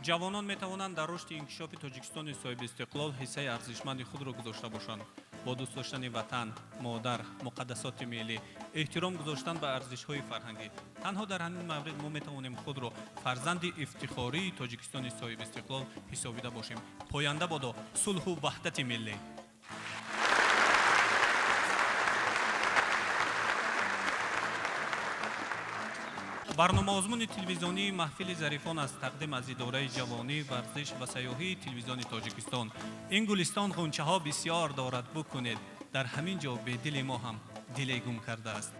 جوانان میتوانند در رشد انکشاف تاجیکستان صاحب استقلال حصه ارزشمند خود را گذاشته باشند. با دوست داشتن وطن، مادر، مقدسات ملی، احترام گذاشتن به ارزش‌های فرهنگی. تنها در همین مورد ما میتوانیم خود را فرزند افتخاری تاجیکستان صاحب استقلال حسابیده باشیم. پاینده بادا صلح و وحدت ملی. برنامه آزمون تلویزیونی محفل زریفان از تقدیم از اداره جوانی، ورزش و سیاحی تلویزیون تاجیکستان. این گلستان غنچه ها بسیار دارد بکنید. در همین جا به دل ما هم دل گم کرده است.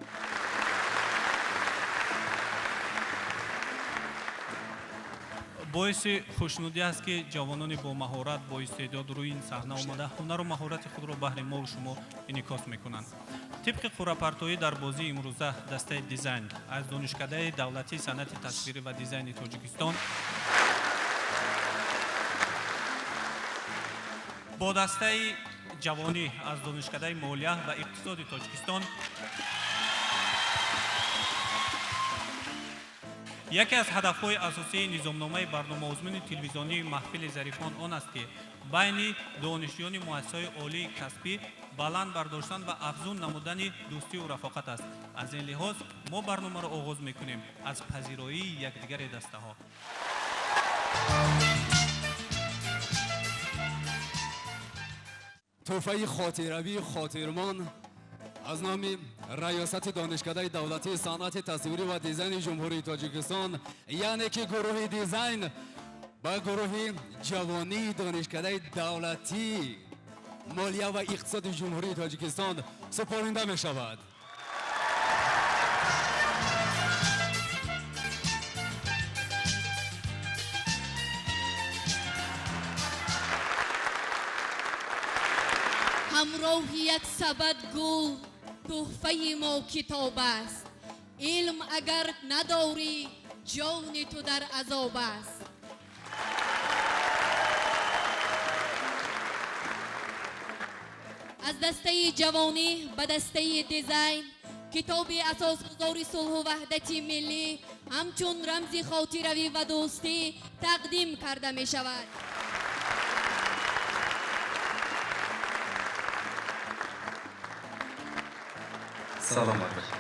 باعث خوشنودی است که جوانان با مهارت با استعداد روی این صحنه آمده هنر و مهارت خود را بهر ما و شما انعکاس میکنند. طبق خورپرتویی در بازی امروزه دسته دیزاین از دانشکده دولتی صنعت تصویری و دیزاین تاجیکستان با دسته جوانی از دانشکده مولیا و اقتصاد تاجیکستان یکی از هدف‌های اساسی نظامنامه برنامه آزمون تلویزیونی محفل زریفان آن است که بین دانشجویان مؤسسه‌های عالی کسبی بلند برداشتن و افزون نمودن دوستی و رفاقت است. از این لحاظ ما برنامه را آغاز می‌کنیم از پذیرایی یکدیگر دسته‌ها. تحفه خاطروی خاطرمان از نام ریاست دانشکده دولتی صنعت تصویری و دیزاین جمهوری تاجیکستان، یعنی که گروه دیزاین با گروه جوانی دانشکده دولتی مالیا و اقتصاد جمهوری تاجیکستان سپارنده می شود. همراه یک سبد گل تحفه ما کتاب است. علم اگر نداری جان تو در عذاب است. از دسته جوانی به دسته دیزاین کتاب اساسگذار صلح و وحدت ملی همچون رمز خاطروی و دوستی تقدیم کرده می شود. سلام علیکم.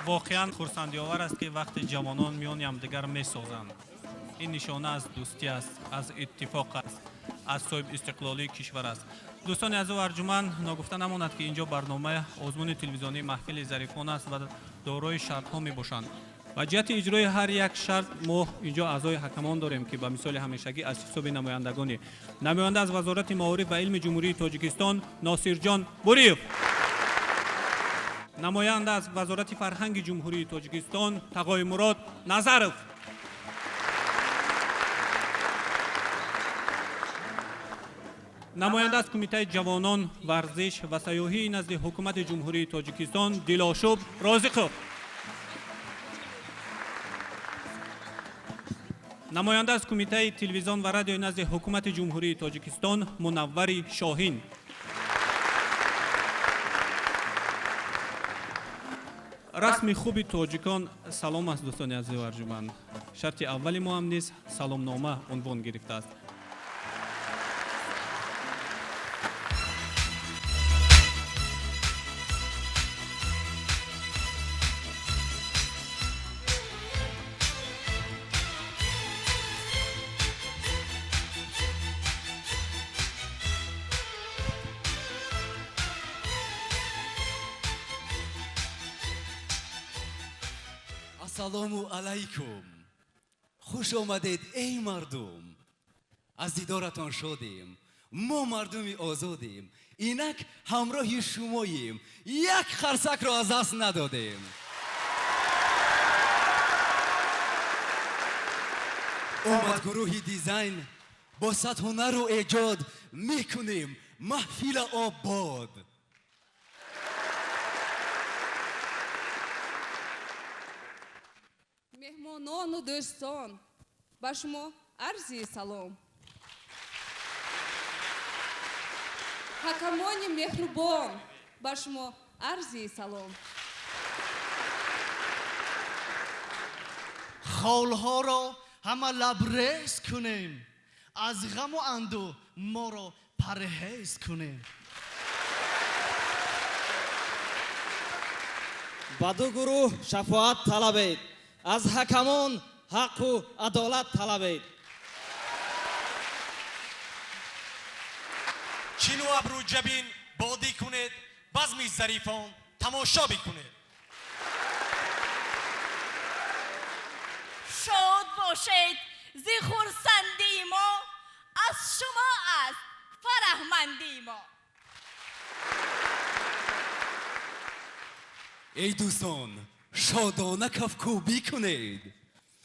واقعا خرسندی آور است که وقتی جوانان میان همدیگر میسازند. این نشانه از دوستی است، از اتفاق است، از صاحب استقلالی کشور است. دوستان عزیز و ارجمند، ناگفته نماند که اینجا برنامه آزمون تلویزیونی محفل زریفان است و دارای شرط ها می باشند. و جهت اجرای هر یک شرط ما اینجا اعضای حکمان داریم که به مثال همیشگی از حساب نماینده از وزارت معارف و علم جمهوری تاجیکستان ناصر جان بوریف، نماینده از وزارت فرهنگ جمهوری تاجیکستان تقای مراد نظرف، نماینده از کمیته جوانان ورزش و سیاحی نزد حکومت جمهوری تاجیکستان دلاشوب رازقov، نماینده از کمیته تلویزیون و رادیو نزد حکومت جمهوری تاجیکستان منور شاهین، رسم خوب تاجیکان سلام است. دوستان عزیز و ارجمند، شرط اولی ما هم نیز سلام نامه عنوان گرفته است. السلام علیکم. خوش آمدید ای مردم. از دیدارتان شدیم. ما مردمی آزادیم. اینک همراه شماییم. یک خرسک را از دست ندادیم. آمد گروه دیزاین با صد هنر و ایجاد میکنیم محفل آباد. مهمانان و دوستان با شما عرض سلام. حکمان مهربان با شما عرض سلام. خالها را همه لبریز کنیم، از غم و اندوه ما را پرهیز کنیم. با دو گروه شفاعت طلبید، از حکمان حق و عدالت طلبید. چین و ابرو جبین بادی کنید، بزمی ظریفان تماشا بکنید. شاد باشید، زی خرسندی ما از شما است فرحمندی ما. ای دوستان، شادانه کفکوبی کنید.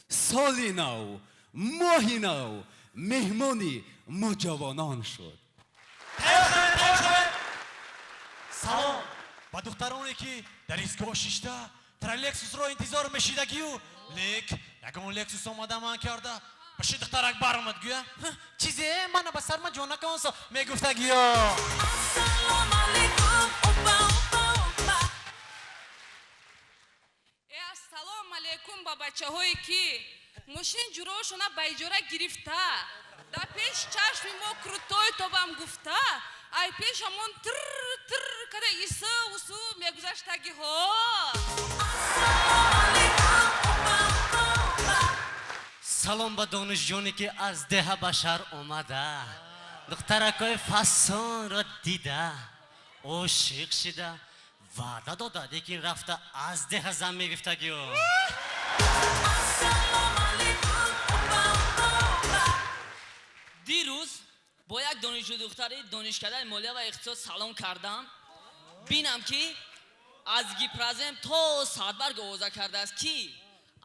سالی نو، ماهی نو، مهمانی ما جوانان شد. سلام با دخترانی که در ایستگاه شیشته تر لکسوس رو انتظار میشیدگی و یگان لکسوس آماده من کرده باشی دخترک برامد گویا چیزی من به سر من جانه کنسا میگفته گیا. ассалому алайкум ба бачаҳое ки мошин ҷурошона ба иҷора гирифта, дар пеш чашми мо крутой тобам гуфта, ай пеш ҳамон тр када иса усу мегузаштагиҳо. салом ба донишҷоне ки аз деҳа ба шаҳр омада, духтаракҳои фасонро дида, ошиқ шида, ваъда дода, лекин рафта аз деҳа зан мегирифтагиҳо. дирӯз бо як донишҷӯи духтари донишкадаи молия ва иқтисод салом кардам. бинам ки аз гипразем то саъдбарг овоза кардааст ки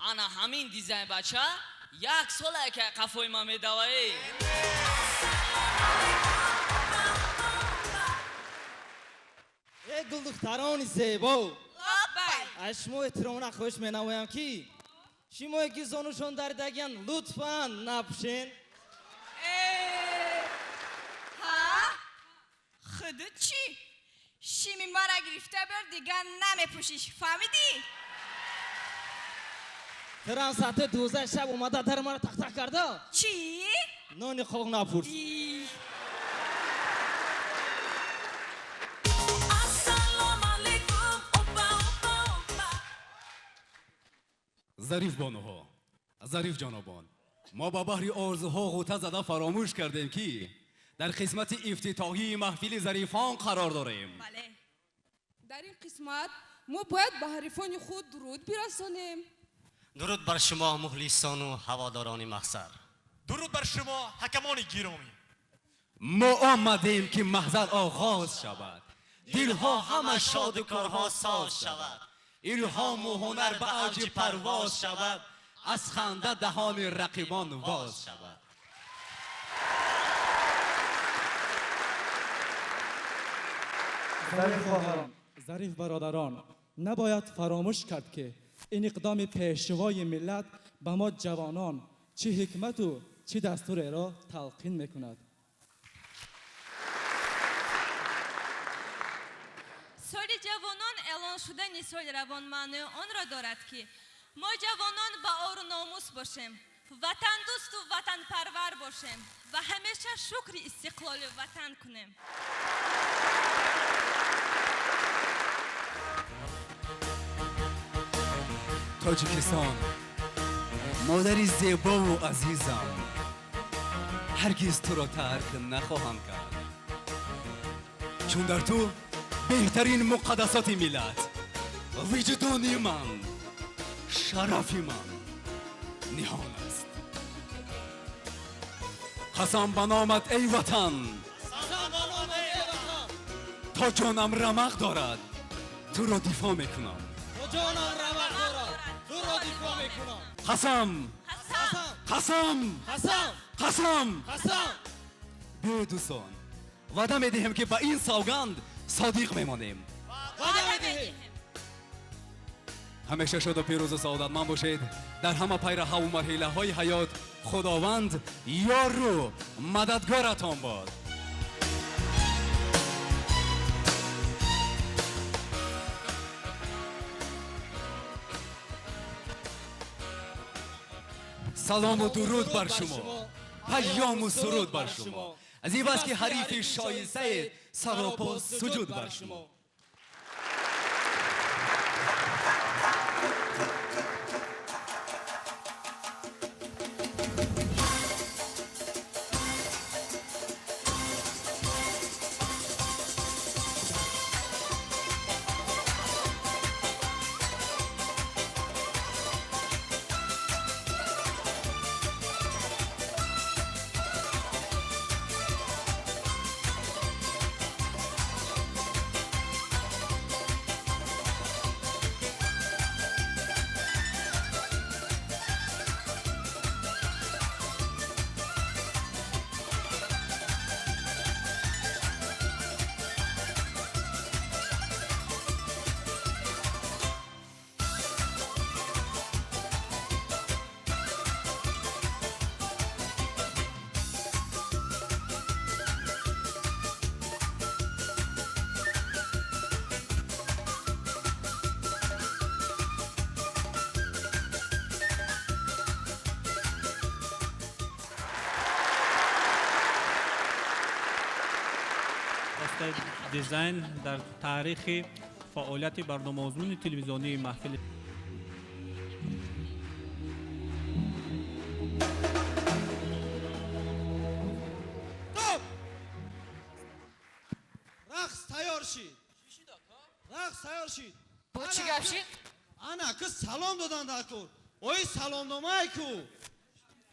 ана ҳамин дизайн бача як солае ки қафои ман медаваӣ. ای گل دختران زیبا، از شما احتراماً خواهش می‌نمایم که شمایی که زانوشان دردگیان لطفاً نپوشین. ها؟ خودت چی؟ شیمی ما را گرفته بر دیگه نمیپوشیش، فهمیدی؟ تران ساعت 12 شب اومده در ما را تق تق کرده. چی؟ نانی خواه نپوش. ظریف بانوها، ظریف جانابان، ما با بحر آرزوها غوطه زده فراموش کردیم که در قسمت افتتاحی محفل ظریفان قرار داریم. بله. در این قسمت ما باید به حریفان خود درود برسانیم. درود بر شما مخلصان و هواداران محضر. درود بر شما حکمان گرامی. ما آمدیم که محضر آغاز شود، دلها همه شاد و کارها ساز شود، الهام و هنر به اوج پرواز شود، از خنده دهان رقیبان واز شود. ظریف خواهران، ظریف برادران، نباید فراموش کرد که این اقدام پیشوای ملت به ما جوانان چه حکمت و چه دستور را تلقین میکند. سال جوانان اعلان شدن سال روانمندی آن را دارد که ما جوانان با آر و ناموس باشیم، وطن دوست و وطن پرور باشیم و همیشه شکر استقلال وطن کنیم. تاجیکستان، مادری زیبا و عزیزم، هرگز تو را ترک نخواهم کرد، چون در تو بهترین مقدسات ملت، وجدانی من، شرفی من نهان است. قسم به نامت ای وطن، تا جانم رمق دارد تو را دفاع میکنم. قسم بیای دوستان، وعده میدهیم که با این سوگند صادق میمانیم. همیشه شاد و پیروز و سعادتمند باشید. در همه پیرها و مرحله های حیات خداوند یار و مددگارتان باد. سلام و درود بر شما، پیام و سرود بر شما. از این بس که حریف شایسته سراپا سجود بر شما. دیزاین در تاریخ فعالیت برنامه‌ریزی تلویزیونی محفل رقص تیار شید. رقص تیار شید. با چی گپ شید؟ انا که سلام دادن دکور. اوی سلام نامه کو.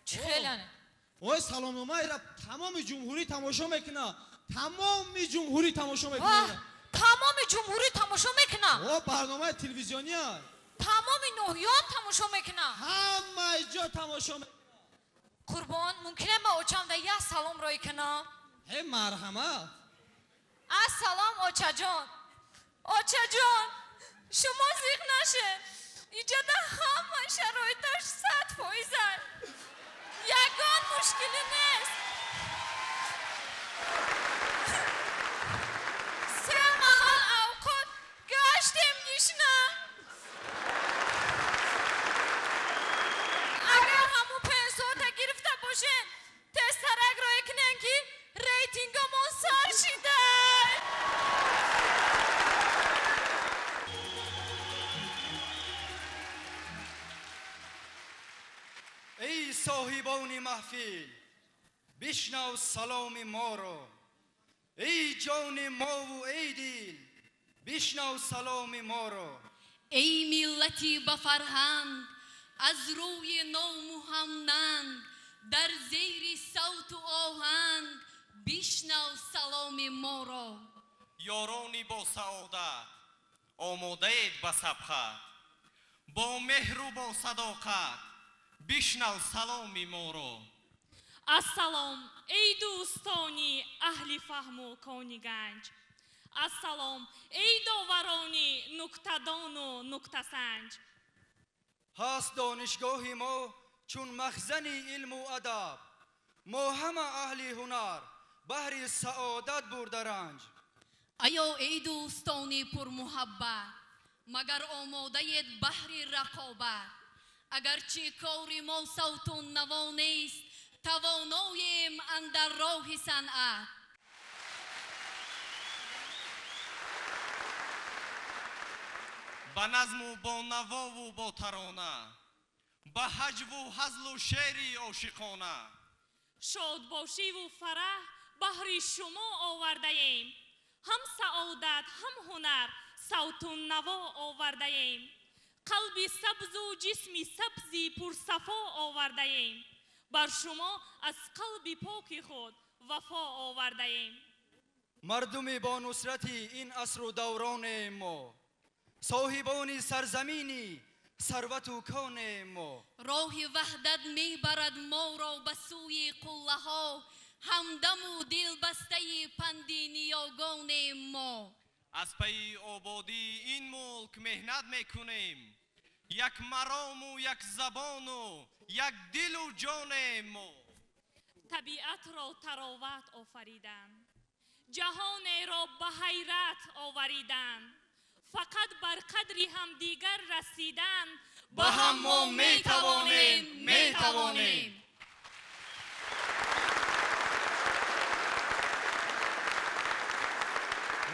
چی خیلانه؟ اوی سلام نامه را تمام جمهوری تماشا میکنه. تمام جمهوری تماشا میکنه. تمام جمهوری تماشا میکنه. او برنامه تلویزیونی ها. تمام نوحیات تماشا میکنه. همه جا تماشا میکنه. قربان ممکنه ما اوچم و یه سلام رای کنم؟ هی مرحمت. السلام آچا جان. آچا جان شما زیغ نشه. اینجا در همه شرایطش 100%. یگان مشکلی نیست. سه محل اوقات گشتیم گیشنه. اگر همون پنسوتا گرفته باشین تسترک رای کنین که ریتینگمون سر شده. ای صاحبان محفل بشنو سلام ما را. ای جان ما و ای دل بشنو سلام ما را. ای ملتی با فرهنگ از روی نام و همننگ در زیر صوت و آهنگ بشنو سلام ما را. یارانی با سعادت آماده اید به سبقت، با مهر و با صداقت بشنو سلام ما را. السلام ای دوستانی اهل فهم و کانی گنج. السلام ای داورانی نکته‌دان و نکته سنج. هست دانشگاه ما چون مخزن علم و ادب. ما همه اهل هنر بهر سعادت برده رنج. ایا ای دوستانی پر محبت مگر آماده اید بهر رقابت. اگرچه کار ما صوت و نوا نیست تواناییم اندر راه صنعت. با نظم و با نوا و با ترانه، با هجو و هزل و شعری عاشقانه، شادباشی و فرح بهر شما آورده ایم. هم سعادت هم هنر صوت و نوا آورده ایم. قلب سبز و جسم سبزی پرصفا آورده ایم. بر شما از قلب پاک خود وفا آورده ایم. مردم با نصرت این عصر و دوران ما، صاحبان سرزمینی ثروت و کان ما. راه وحدت می برد ما را به سوی قله ها، همدم و دل بسته پند نیاگان ما. از پی آبادی این ملک مهنت میکنیم، یک مرام و یک زبان و یک دل و جان ما. طبیعت را تراوت آفریدند، جهان را به حیرت آوریدند. فقط بر قدری همدیگر رسیدن با هم ما میتوانیم.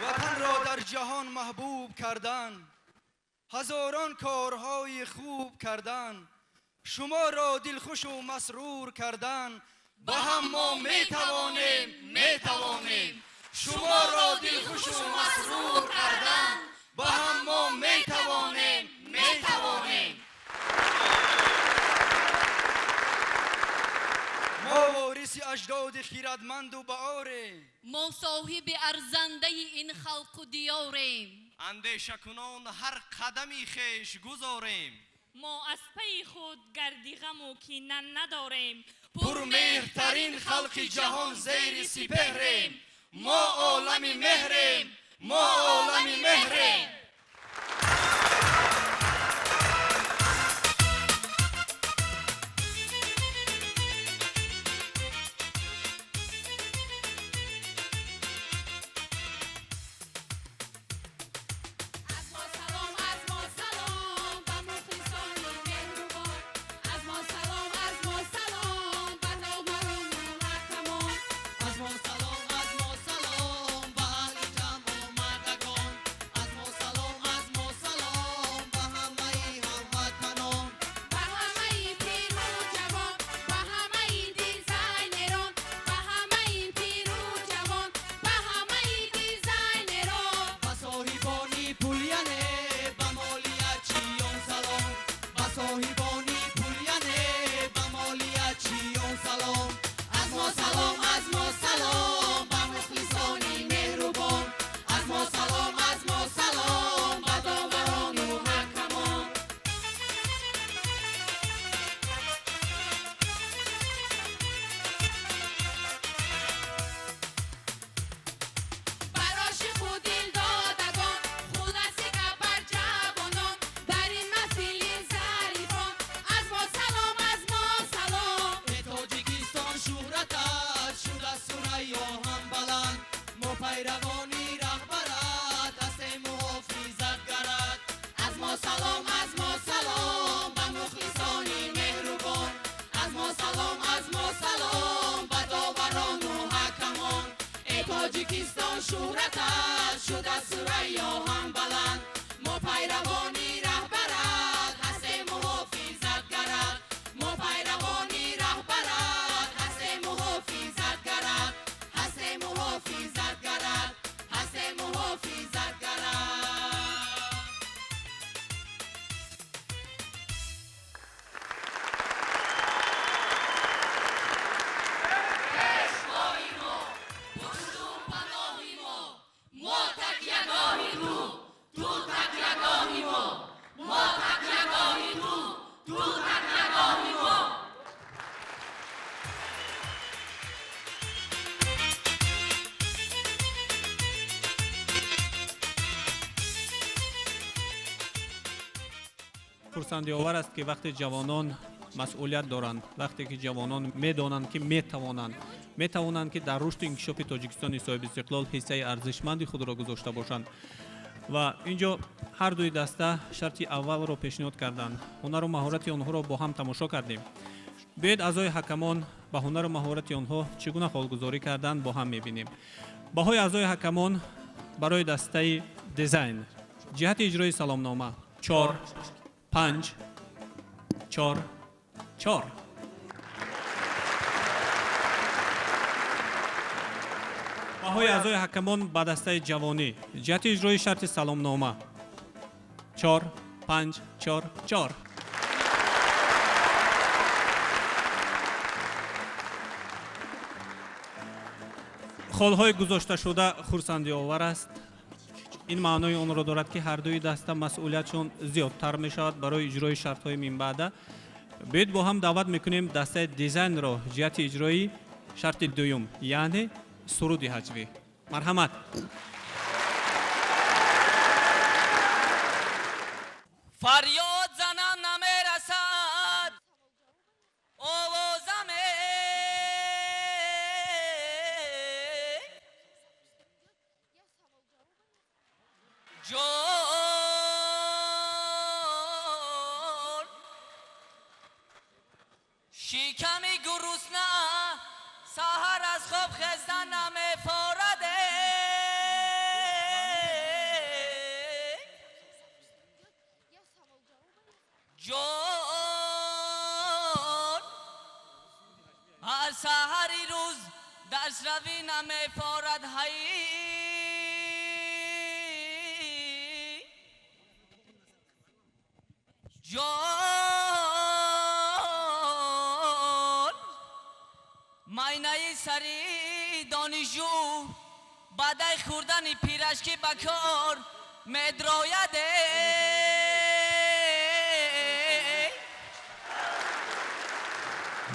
وطن را در جهان محبوب کردن، هزاران کارهای خوب کردن، شما را دلخوش و مسرور کردن. با هم ما میتوانیم. شما را دلخوش و مسرور کردن. با هم ما میتوانیم. ما وارث اجداد خیرتمند و بهاریم. ما صاحب ارزنده این خلق و دیاریم. اندیشه کنان هر قدمی خیش گذاریم. ما از پی خود گردی غم و کینه نداریم. پرمهرترین خلق جهان زیر سپهریم. ما عالم مهریم. تاجیکستان شهرتش شد از ثریا هم بلند. ما پیروانی رهبرت هستیم محافظتگرت. ما پیروانی رهبرت هستیم محافظتگرت. خرسندی آور است که وقتی جوانان مسئولیت دارند، وقتی که جوانان میدانند که میتوانند که در رشد انکشاف تاجیکستان صاحب استقلال حصه ارزشمندی خود را گذاشته باشند. و اینجا هر دوی دسته شرط اول را پیشنهاد کردند. هنر و مهارت آنها را با هم تماشا کردیم. بیاید اعضای حکمان به هنر و مهارت آنها چگونه حالگذاری کردند با هم میبینیم. بهای اعضای حکمان برای دسته دیزاین: جهت اجرای سلامنامه 4 5 4 4. بهای اعضای حکمان به دسته جوانی: جهت اجرای شرط سلامنامه 4 5 4 4. خالهای گذاشته شده خرسندی آور است. این معنای آن را دارد که هر دوی دسته مسئولیتشون زیادتر می شود برای اجرای شرط های من بعده. بیاید با هم دعوت میکنیم دسته دیزاین را جهت اجرای شرط دوم، یعنی سرود هجوی. مرحمت. فریاد زنم نمیرسد آوازم جو روی نمیپارد هی جان ماینه سری دانشجو بعد خوردن پیرشکی بکار مدرایده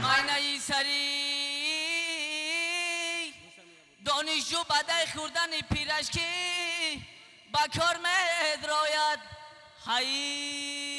ماینه سری دانشجو بعد خوردن پیرشکی بکار مدراید هی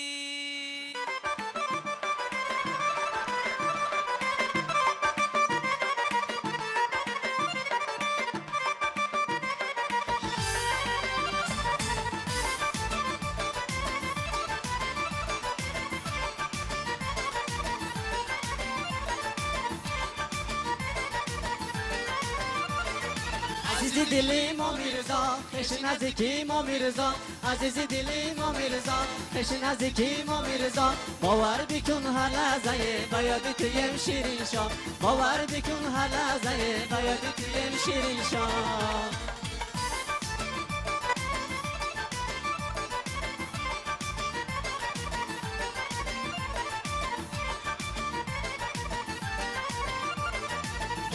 عزیزی دلی ما میرزا خش نزدیکی ما میرزا عزیزی دلی ما میرزا خش نزدیکی ما میرزا باور بکن هر لحظه بیاد تویم شیرین شا باور بکن هر لحظه بیاد تویم شیرین شا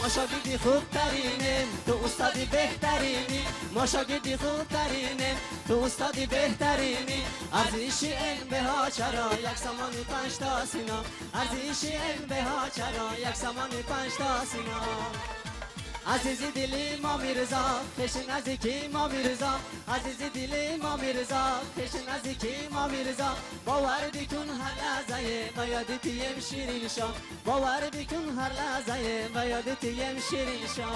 ما شاگردی خوب ترینیم تو استادی بهترینی ما شاگردی خوب ترینیم تو استادی بهترینی ارزش علم به ها چرا یک زمانی 5 تا سینا ارزش علم به ها چرا یک زمانی 5 تا سینا عزیزی دلی ما میرزا خش نزدیکی ما میرزا عزیزی دلی ما میرزا خش نزدیکی ما میرزا باور بکن هر لحظه بیاد تویم شیرین شا باور بکن هر لحظه بیاد تویم شیرین شا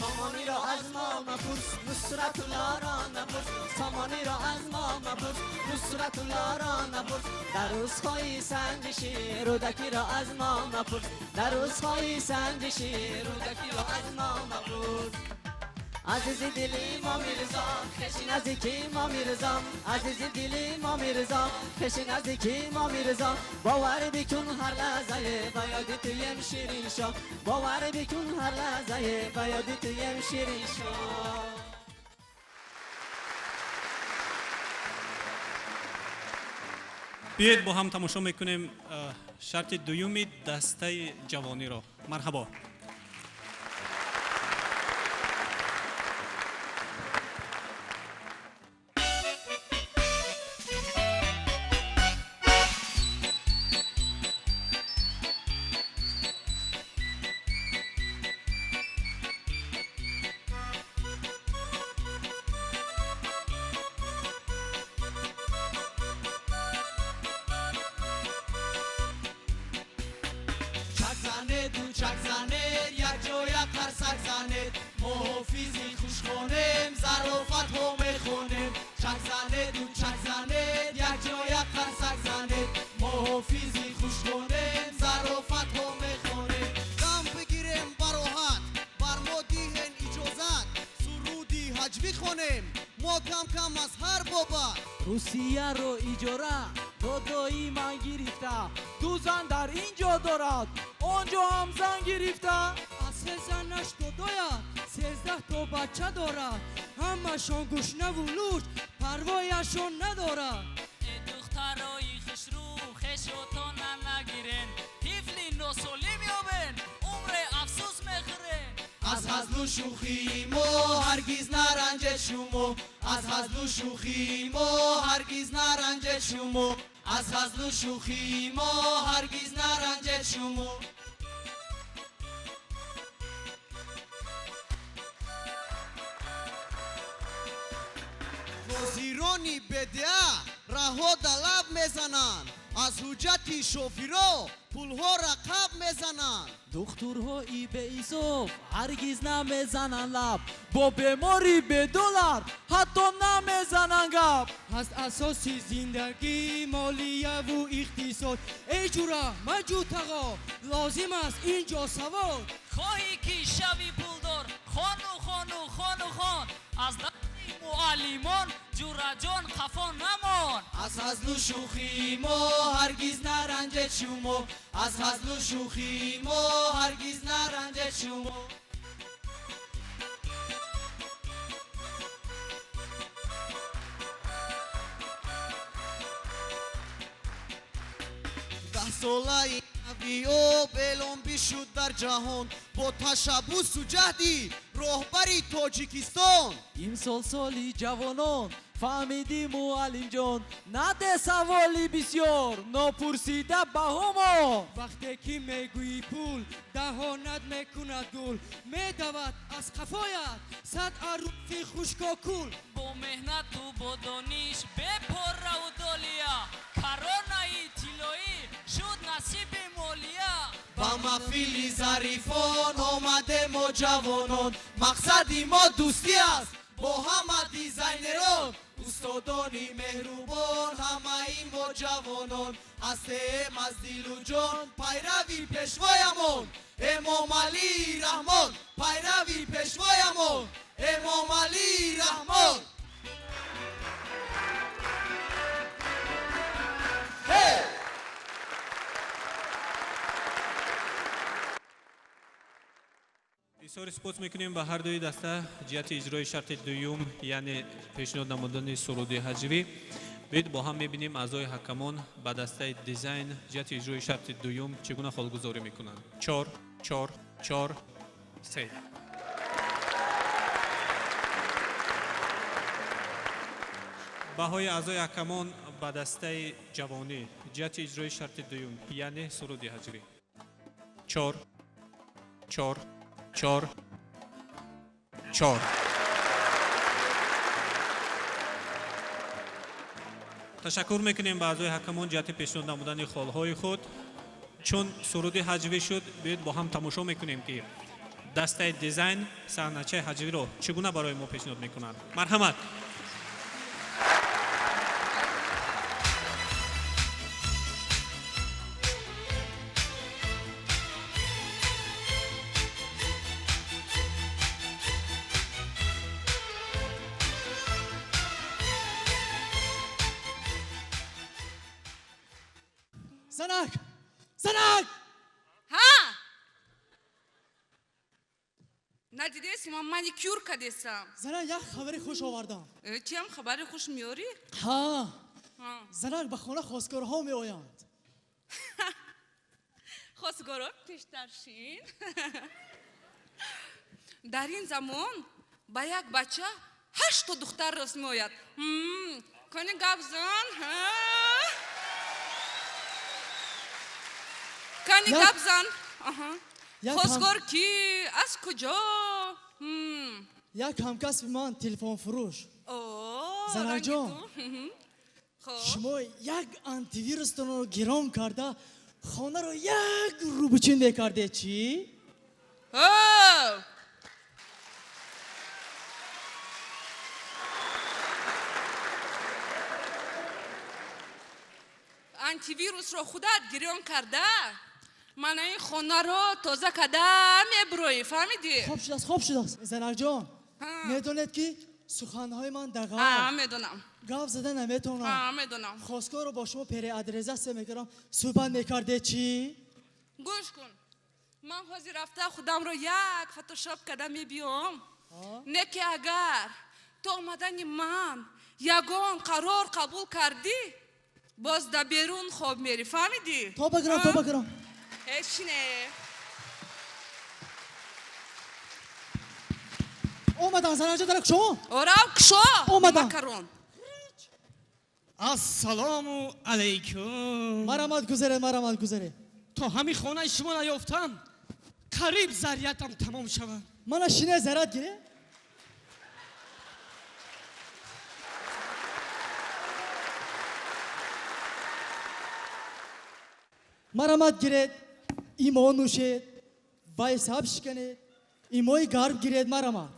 سامانی را از ما مپرس نصرت الله را نپرس سامانی را از ما مپرس نصرت الله را نپرس در روزهای سنجشی رودکی را از ما مپرس در روزهای سنجشی رودکی را از ما مپرس عزیزی دلی ما میرزا خش نزدیکی ما میرزا عزیزی دلی ما میرزا خش نزدیکی ما میرزا باور بکن هر لحظه بیاد تویم شیرین شا باور بکن هر لحظه بیاد تویم شیرین شا بیایید با هم تماشا میکنیم شرط دویومی دسته جوانی را. مرحبا. محافظی خوش خونم ظرافت ها میخونم چک زنه دو چک زنه یک جای قرصک زنه محافظی خوش خونم ظرافت ها میخونم دم بگیرم براحت بر ما دیهن اجازت سرودی حج بخونم ما کم کم از هر بابت روسیه رو اجاره دادایی من گرفته دو زن در اینجا دارد اونجا هم زن گرفته از سه زنش داداید 13 تا بچه دارد همشان گشنه و لوچ پروایشان ندارد دخترای خشرو خشوتان نگیرن طفلی نسلی میابن عمر افسوس میخورن از هزل و شوخی ما هرگز نرنجد شما از هزل و شوخی ما هرگز نرنجد شما از هزل و شوخی ما هرگز نرنجد شما وزیرانی بدعه رها دلب میزنن аз ҳуҷҷати шофиро пулҳо рақаб мезананд. духтурҳои беҳисоб ҳаргиз намезананд лаб, бо беморӣ бедолар ҳатто намезананд гап. ҳаст асоси зиндагӣ молияву иқтисод. эй ҷура маҷутағо лозим аст инҷо савод. хоҳӣ ки шави пулдор хону хону хону хон аз дасти муаллимон ҷураҷон қафо намон. аз ҳазлу шӯхии мо ҳаргиз наранҷед шумо, аз ҳазлу шӯхии мо ҳаргиз наранҷед шумо. даҳсолаи навиёб эълон бишуд дар ҷаҳон бо ташаббусу ҷаҳди роҳбари тоҷикистон. имсол соли ҷавонон фаҳмиди муаллимҷон, наде саволи бисёр нопурсида баҳомо. вақте ки мегӯӣ пул даҳонат мекунад гул, медавад аз қафоят сад арӯқи хушкокул. бо меҳнату бо дониш бепорраву долия каронаи тиллоӣ шуд насиби молия. ба маҳфили зарифон омадем мо ҷавонон, мақсади мо дӯстӣ аст бо ҳама дизайнерон, устодони меҳрубон ҳамаи мо ҷавонон, ҳастеем аз дилу ҷон пайрави пешвоямон, эмомалии раҳмон пайрави пешвоямон, эмомалии раҳмон. бисёр сипос мекунем ба ҳардуи даста ҷиҳати иҷрои шарти дуюм, яъне пешниҳод намудани суруди ҳаҷвӣ. биёед бо ҳам мебинем аъзои ҳакамон ба дастаи дизайн ҷиҳати иҷрои шарти дуюм чӣ гуна холгузорӣ мекунанд. 4 4 4 3. баҳои аъзои ҳакамон ба дастаи ҷавонӣ ҷиҳати иҷрои шарти дуюм, яъне суруди ҳаҷвӣ. 4 4 4 4. ташаккур мекунем ба аъзои ҳакамон ҷиҳати пешниҳод намудани холҳои худ. чун суруди ҳаҷвӣ шуд, биёед бо ҳам тамошо мекунем ки дастаи дизайн саҳначаи ҳаҷвиро чӣ гуна барои мо пешниҳод мекунанд. марҳамат. занак занак ҳа надидеси ман маникюр кадесам. занак як хабари хуш овардам. чиам хабари хуш миёрӣ? ҳа занак ба хона хостгорҳо меоянд. хостгоро пештар шин. дар ин замон ба як бача 8 духтар рост меояд. кони гап зан. кани гап зан. хостгор ки аз куҷо? як ҳамкасби ман телефонфурӯш. занакҷон, шумо як антивирустонро гиром карда хонаро як рӯбучин мекардед чӣ? антивирусро худат гирён карда мана ин хонаро тоза карда мебурӯӣ, фаҳмидӣ? хоб шудааст занакҷон, медонед ки суханҳои ман дағал медонам, гап зада наметавонам. медонам. хостгорро бо шумо переадресация мекардам, суҳбат мекардед чӣ? гӯш кун, ман ҳозир рафта худамро як фотошоп карда мебиём. не ки агар то омадани ман ягон қарор қабул кардӣ боз да берун хоб мери, фаҳмидӣ? то багирам ҳечне омадан занакҷон дара кушо? орав кушо омадан макарон. ассалому алайкум. марамат гузаре. то ҳами хонаи шумо наёфтам, қариб зариятам тамом шавад. мана шине зарад гире. مرمت گیرید ایمو نوشید و حساب شکنید ایموی گرب گیرید مرمت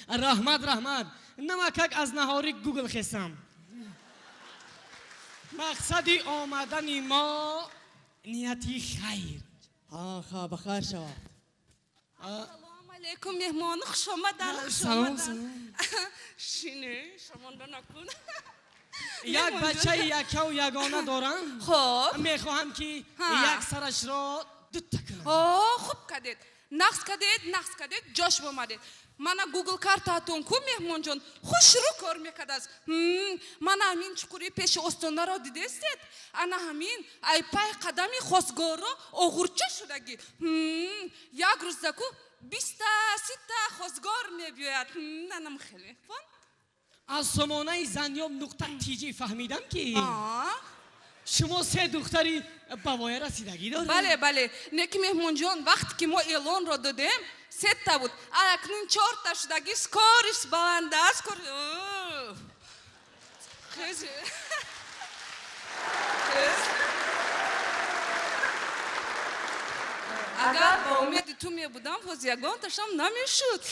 رحمت نمکک از نهاری گوگل خستم مقصدی آمدن ما نیتی خیر خواه بخیر شود سلام علیکم مهمان خوش آمدن سلام شینه شرمنده نکن یک بچه یکه و یگانه دارم خب میخواهم که یک سرش را دوتا کنم خوب کردید نقص کردید جاش بامدید من گوگل کارتاتون کو مهمان جان خوش رو کار میکرد است من همین چکوری پیش استانه را دیده استید انا همین ای پای قدمی خواستگار را اغرچه شدگی یک روز دکو 20 تا خواستگار میبیاید ننم خیلی از سمانه زنیاب نقطه تیجی فهمیدم که شما 3 دختری بوای رسیدگی دارید بله نکی مهمان جان وقتی که ما اعلان را دادیم 3 تا بود اکنون 4 تا شدگی سکارش بلند است خیلی اگر با امید تو می بودم باز یگان تاشم نمیشد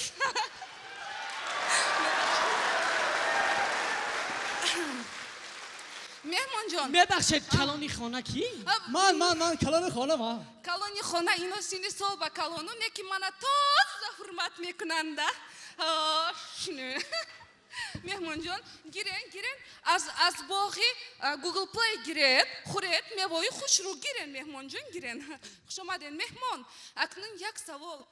مهمان جان ببخشید کلانی خانه کی؟ من کلان خانه کلانی خانه اینا سینی سال با کلانو نکی منو تازه حرمت میکنند شنو مهمان جان گیرین از باقی گوگل پلی گیرید خورید میوای خوش رو گیرین مهمان جان گیرین خوش آمدین مهمان اکنون یک سوال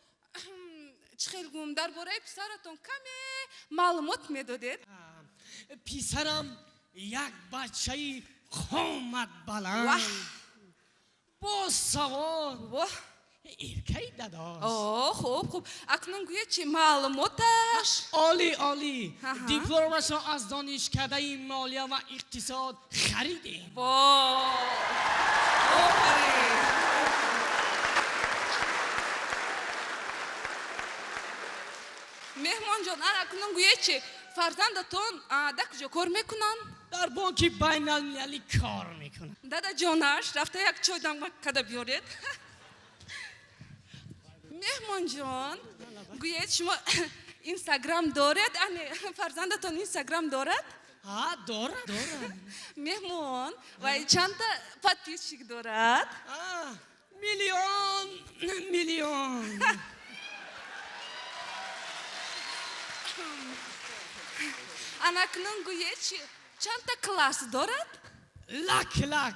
چخیل گوم درباره پسرتون کمی معلومات میدادید پسرم یک بچه خامت بلند با سوار ایرکی داداست خوب اکنون گویه چی معلوماتش عالی دیپلمش را از دانشکده مالیه و اقتصاد خریدیم مهمان جان اکنون گویه چی فرزندتون در کجا کار میکنن؟ در بانک بین المللی کار میکنن دادا جانش رفته یک چای دم کده بیارید مهمان جان گوید شما اینستاگرام دارد فرزندتون اینستاگرام دارد؟ دارد مهمان و چند تا پادپیسچیک دارد؟ میلیون اکنون گوید چند تا کلاس دارد؟ لک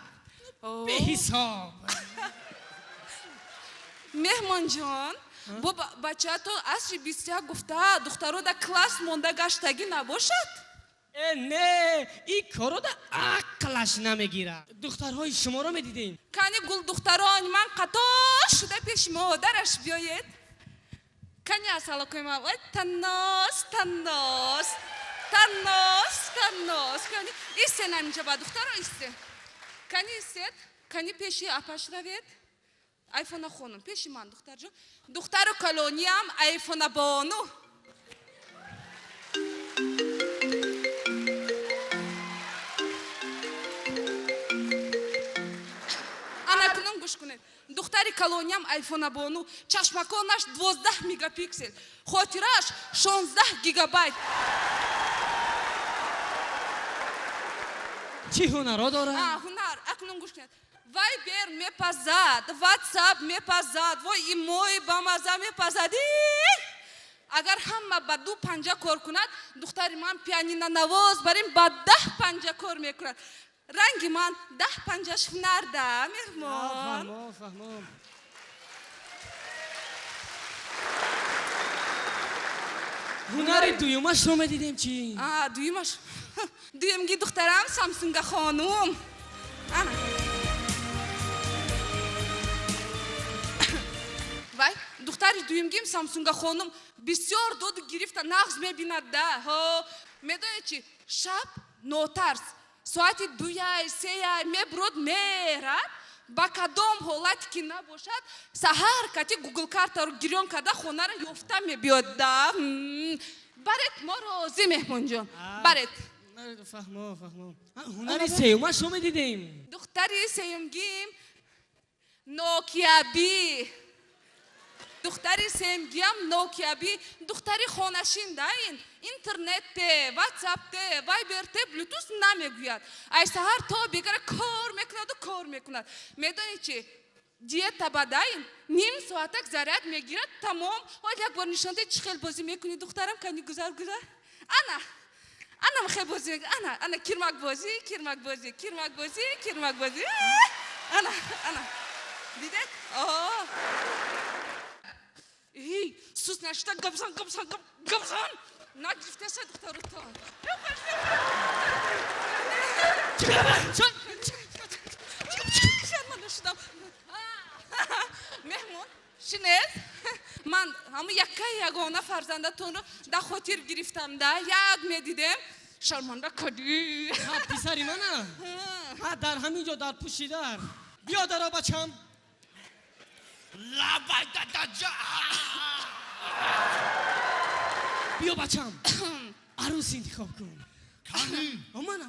به حساب مهمان جان با بچه تو اصری 21 گفته دخترو در کلاس مونده گشتگی نباشد؟ نه این کارو در عقلش نمیگیره دخترهای شما رو میدیدین کنی گل دختران من قطار شده پیش مادرش بیاید کنی اصلا کنیم تناس کنی ایسته نمیشه با دختر رو ایسته کنی ایستید کنی پیشی اپاش روید ایفون خونم پیشی من دختر جان دختر کلونی هم ایفون بانو انا کنم گوش کنید دختری کلونی هم ایفون بانو چشمکانش 12 مگاپیکسل خاطرش 16 گیگابایت چی هنرها داره؟ هنر اکنون گوش کنید وایبر میپزد واتساپ میپزد وای ایموی با مزه میپزد اگر همه با 2 پنجه کار کند دختری من پیانینا نواز بریم با 10 پنجه کار میکند رنگی من 10 پنجهش هنر ده مهمان فهمم هنر دویمش رو میدیدیم چی؟ دویمگی دخترم سامسونگ خانوم وای دختری دویمگیم سامسونگ خانوم بسیار دود گرفته نغز میبیند ده میدونی چی شب نوترس ساعت 2 3 میبرود میرد با کدام حالت که نباشد سحر کتی گوگل کارت رو گیرون کرده خونه رو یافته میبیاد ده برات ما راضی مهمان جان برات فهمم هنری سیومش رو میدیدیم دختری سیومگیم نوکیابی دختری سمگیم نوکیابی دختری خونشین داین اینترنت ده واتساپ ده وایبر ده بلوتوث نمیگوید ای سهر تا بگره کار میکند و کار میکند میدونی چی دیت تباداین نیم ساعتک زرد میگیرد تمام حال یک بار نشانده چی خیلی بازی میکنی دخترم کنی گذار انا خیلی بازی انا کرمک بازی انا دیده ای سوز نشده گبزان نگرفته سه دختر رو تا شرمنده شدم مهمون شنید من همون یگانه فرزندتون رو در خاطر گرفتم ده یک میدیدم شرمنده کدی پسری من در همینجا در پوشیدر بیا در بچم بیا بچم عروس انتخاب کن کانی امانه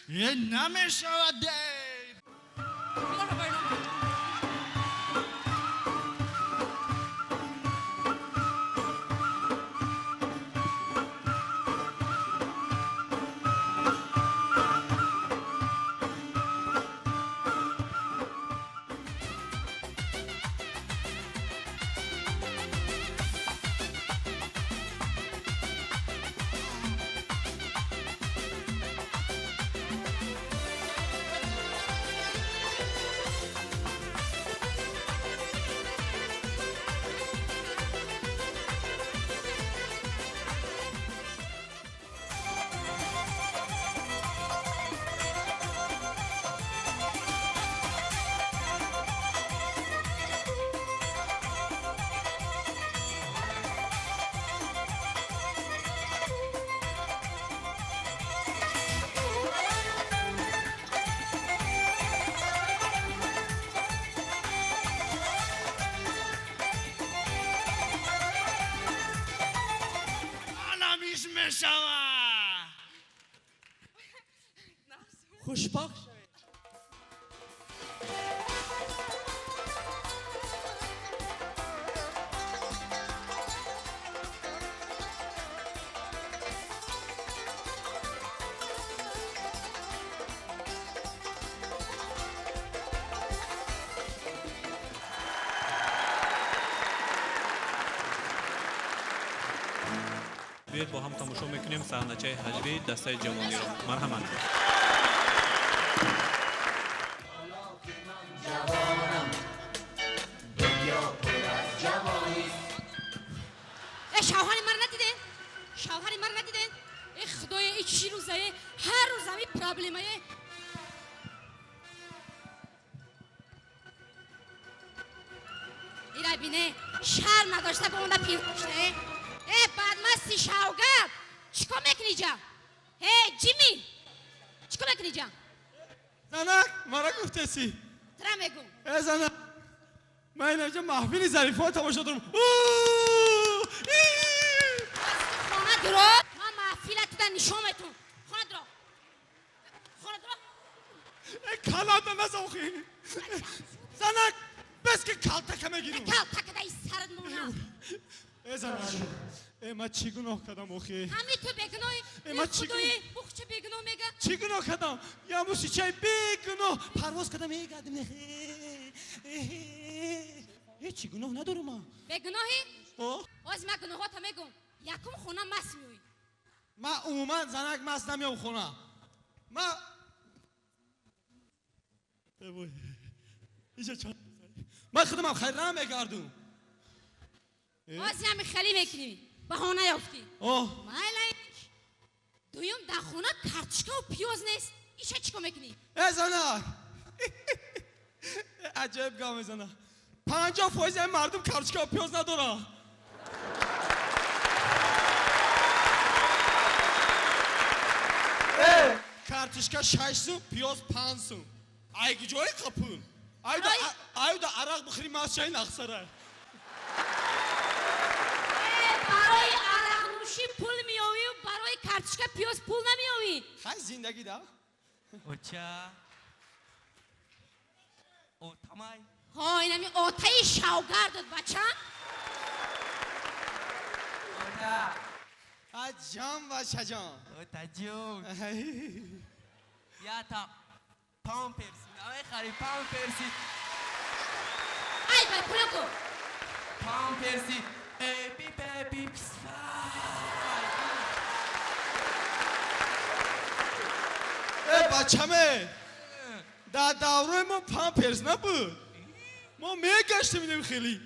یه نمیشود خوشبخت بیاید با هم تماشا میکنیم صحنه‌چه حجبی دسته جوانی رو مرحمت شوهر من ندیدن ای خدای ای چی روزه هر روز همی پرابلمه ایرا بینه شرم نداشته به اونده پیر کشته ای بدمستی شوگر چیکار میکنی جا هی جیمی چیکار میکنی جا زنک مرا گفته سی ترا میگم ای زنک من اینجا محفلی زریفان تماشا دارم خانه درو من محفیلت در نشامتون خانه درو ای کلات نزاخی زنک بس که کلتک میگیرم کلتک دای سرد مونا ای زنک ای ما چی گناه کردم اخی همی تو بگناهی ای خدای بخ چه بگناه میگه چی گناه کردم یا موسی چای بگناه پرواز کردم ای گردم ای چی گناه ندارم من بگناهی؟ از من گناهات میگم یکم خونه مست میوی من عموما زنک مست نمیام خونه من من خودم خیلی راه میگردم از همین خیلی میکنی بهانه یافتی مالک دویم در خونه کارتشکا و پیاز نیست ایشه چیکار میکنی؟ ای زنک عجب گام زنک 50% مردم کارتشکا و پیاز ندارن کارتشکا 6 سوم پیاز 5 سوم ایگی جای قپون ایودا عرق بخوری ماسچای نخسره برای عرق نوشی پول میاوی و برای کارتشکا پیاز پول نمیاوی خیلی زندگی دا اوتامای ها اینمی آتای شوگردت بچه جان باشه جان اوتا جون یا تا پامپرسی نوی خری پامپرسی ای بای پولو کو پامپرسی بیبی بیبی بچه‌مه در دوره ما پامپرس نبود ما میگشتیم اینم خیلی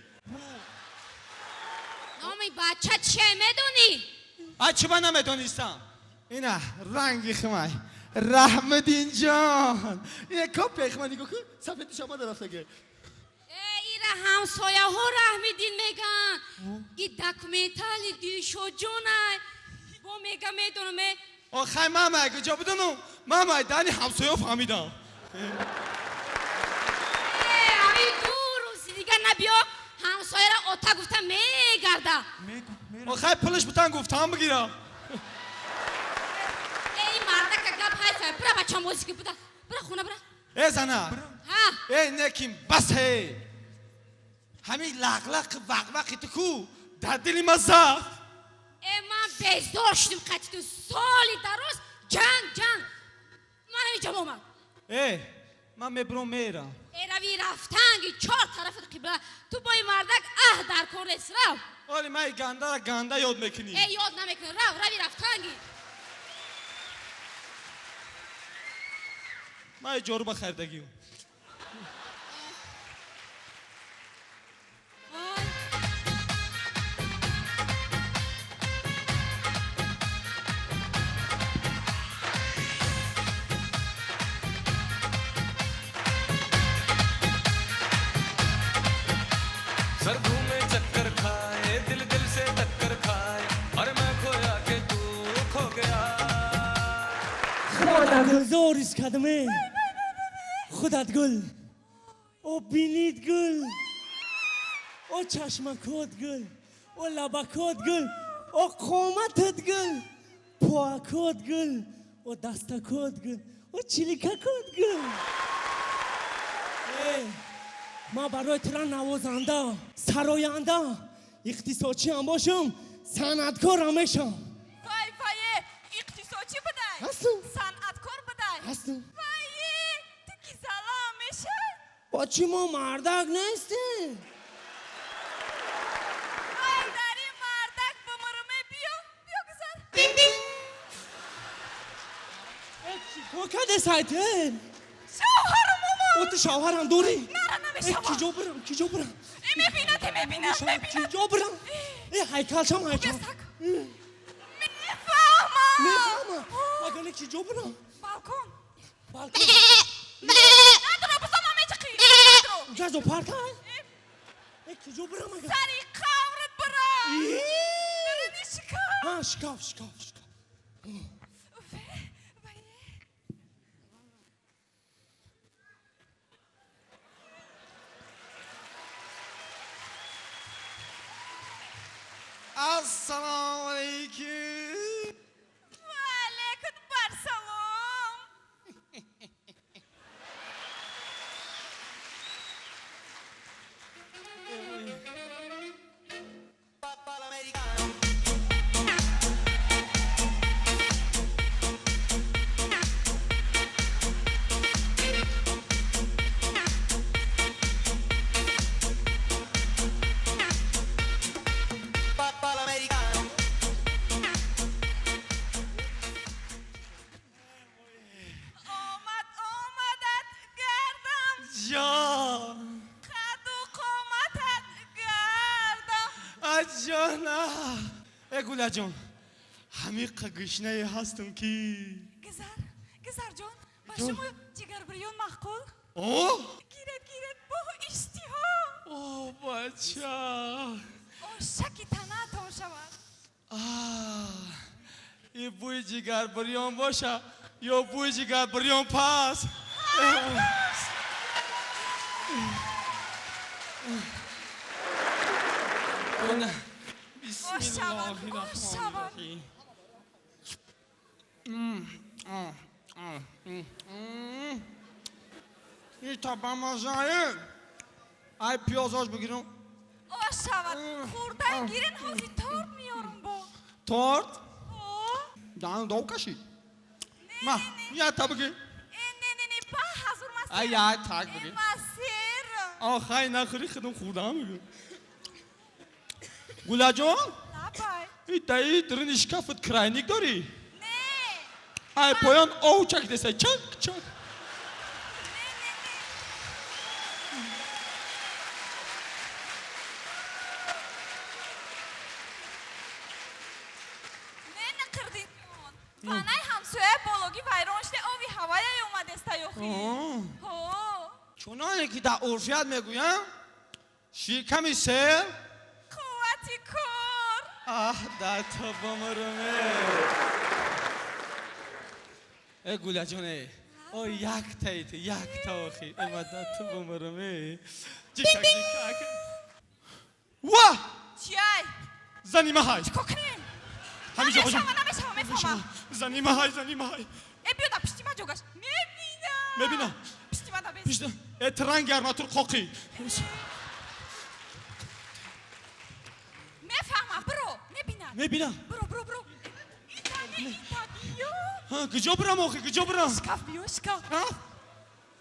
نامی بچه چه میدونی؟ چه من نمیدونستم اینه رنگی خمای رحمدین جان اینه کپ پیخمه نگاه کن سفید شما در رفته گه ایره همسایه ها رحمدین میگن این دکومنتالی دیشو جونای با میگه میدونم آخه ماما اگه جا بدونم ماما دانی همسایه ها فهمیدم اوی دو روزی دیگه نبیا همسایه را آتا گفتم میگرده آخه پلش بتن گفتم بگیرم ای مرده که گب حیفه برا بچه موزیکی بوده برا خونه برا ای زنه ها ای نکیم بس هی همین لغلق وقوقی تو کو در دلی مزه ای من بیزدار شدیم قطی تو سالی دراز جنگ من اینجا اومد ای من میبرم میرم ای روی رفتنگی 4 طرف قبله تو با این مردک در کن رس رو ولی من گنده را گنده یاد میکنی ای یاد نمیکنی روی رفتنگی من جارو بخردگیم सर घूमे चक्कर खाए दिल दिल से टक्कर खाए और मैं खोया के तू खो गया خودت گل زوریس کدمه خودت گل او بینید گل او چشمکات گل او لبکات گل او قامتت گل پاکات گل او دستکات گل او چلیککات گل ما برای تو را نوازنده سراینده اقتصادچی هم باشم صنعتکار هم میشم فای اقتصادچی بدای هستم صنعتکار بدای هستم فای تو کی سلام میشه با چی ما مردک نیستیم فای داری مردک بمرمه بیا گذار تو کده سایتل شوهرم او تو شوهرم دوری نه نمیشم کی جو برم میبینم کی جو برم ای هیکل شم هیکل میفهمم مگه کی جو برم بالکن ندرو بسام همه چی ندرو گازو پارکای ای کی جو برم مگه سری قورت برا ببینی شکاف شکاف السلام علیکم و علیکم برسلام آمدت گردم جان قد و قامتت گردم جانا ای گوله جان همین قگشنه هستم کی گذر جان با شما جگر بریون مخکول اوه گیرد با اشتها اوه بچه او شکی تناتون شود این بوی جگر بریان باشه یا بوی جگر بریان پس بسم الله الرحمن الرحیم این تا بمازایه ای پیازاش بگیرم آش شود خوردن گیرین حاضی تارت میارم با تارت؟ دهن داو کشید ما یه تا بگیر نه با حضور مسیر ای یه تاک بگیر مسیر آخه نخوری خودم خوردم بگیر گولا جان ای دایی درین اشکافت کراینیک داری؟ نه ای پایان او چک دسته چک چک ванай ҳамсояи бологӣ вайрон шуда оби ҳаваяй омадеста ёхи чуноне ки дар урфият мегӯям шиками сер қуввати кор дар то бомароме э гулаҷоне о яктаите якта охи эма дар то бомароме ҷикак ва чиай зани маҳай чикор кунем ҳамиҷо намешава мефаҳмам зани маҳай э биёда пишти ма ҷогаш мебинам пишти ма дабес э тран гарматур қоқӣ мефаҳмам биро мебинам биро куҷо бирам охи куҷо бирам шкаф биё шкаф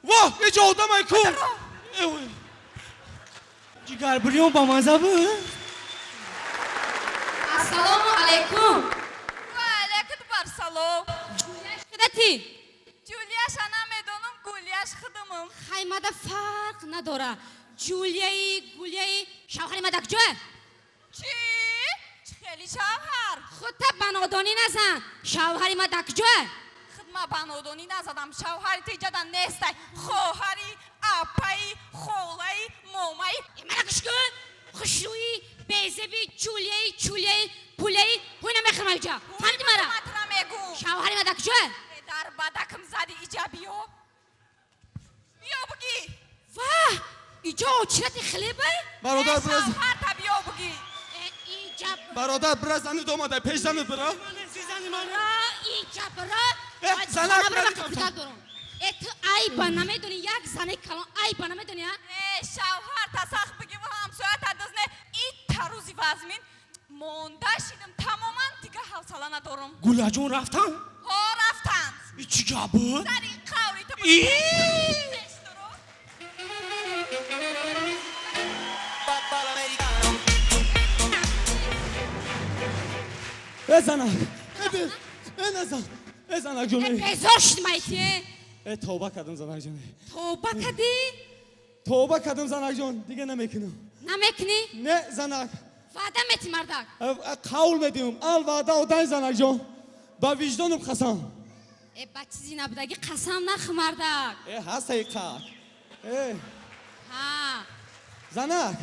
ва иҷо одамай ку ҷигарбуриён ба маза буд ассалому алайкум ва алайкум барсалом гулияш хидати ҷулияша намедонам гулияш хидамам хаймада фарқ надора ҷулияи гулияи шавҳари мадакҷоя чӣ хели шавҳар худта банодонӣ назан шавҳари мадакҷоя хидма банодонӣ назадам шавҳари теҷада нестай хоҳари апаи холаи момаи мана гӯшкун хушрӯи безеби ҷулияи чулияи пулияи ҳуй намехӯрма иҷа фаҳмиди мара матра мегӯ шавҳари мадакҷоя дар бадакам зади иҷа биё биё бугӣ ваҳ иҷа очирати хлебай бародар шавҳарта биё бугӣ бародар бира занид омадай пеш занид бира иҷа бира занак дорам ту айба намедонӣ як зани калон айба намедонӣ шавҳарта сахт бигӣ ва ҳамсоята дизне ита рӯзи вазмин монда шидам тамоман дига ҳавсала надорам гулаҷон рафтан ҳо рафтанд чӣ гап буд зари қавли ту занак назан занак ҷоне безор шудим айти тавба кардам занак ҷоне тавба кардӣ тавба кардам занак ҷон дига намекунам намекунӣ не занак ваъда метӣ мардак қавл медиҳам алваъда одани занак ҷон ба виҷдонам қасам ба чизи набудагӣ қасам нахӯ мардак ҳаст ҳақиқат занак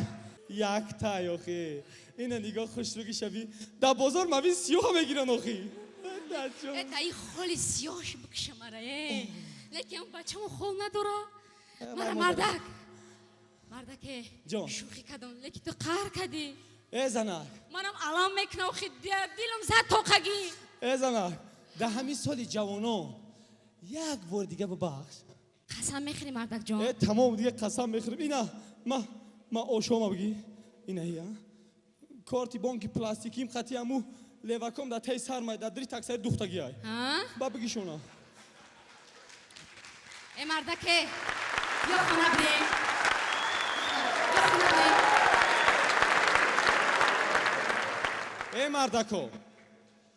яктай охи ина нигоҳ хушрӯги шаби дар бозор мави сиёҳа мегиран охи даи холи сиёҳаши бикиша мара лекин бачамо хол надора мара мардаке шӯхӣ кардам лекин ту қаҳр кардӣ занак манам алом мекунам охи дилам зад тоқагӣ занак дар ҳамин соли ҷавонон як бор дига бибахш қасам мехӯрӣ мардакҷон тамом дига қасам мехӯрам ина ма ошома бигӣ ина корти бонки пластиким хати аму леваком дар таи сармай дар дри таксаи духтагиай ба бигӣ шуна мардаке ё хона бирем мардако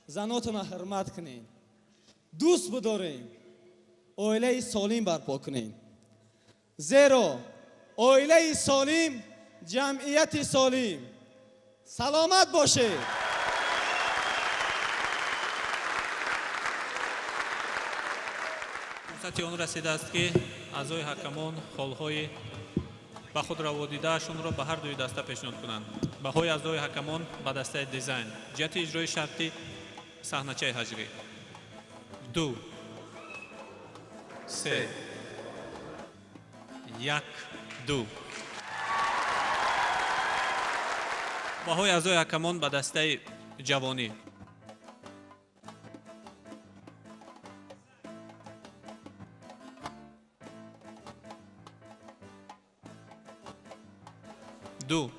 занотона ҳурмат кунем дӯст бидорем оилаи солим барпо кунем зеро оилаи солим ҷамъияти солим саломат бошед фурсати он расидааст ки аъзои ҳакамон холҳои ба худ раводидаашонро ба ҳардуи даста пешниҳод кунанд баҳои аъзои ҳакамон ба дастаи дизайн ҷиҳати иҷрои шарти саҳначаи ҳаҷрӣ 2 3 1 2 баҳои аъзои ҳакамон ба дастаи ҷавонӣ 2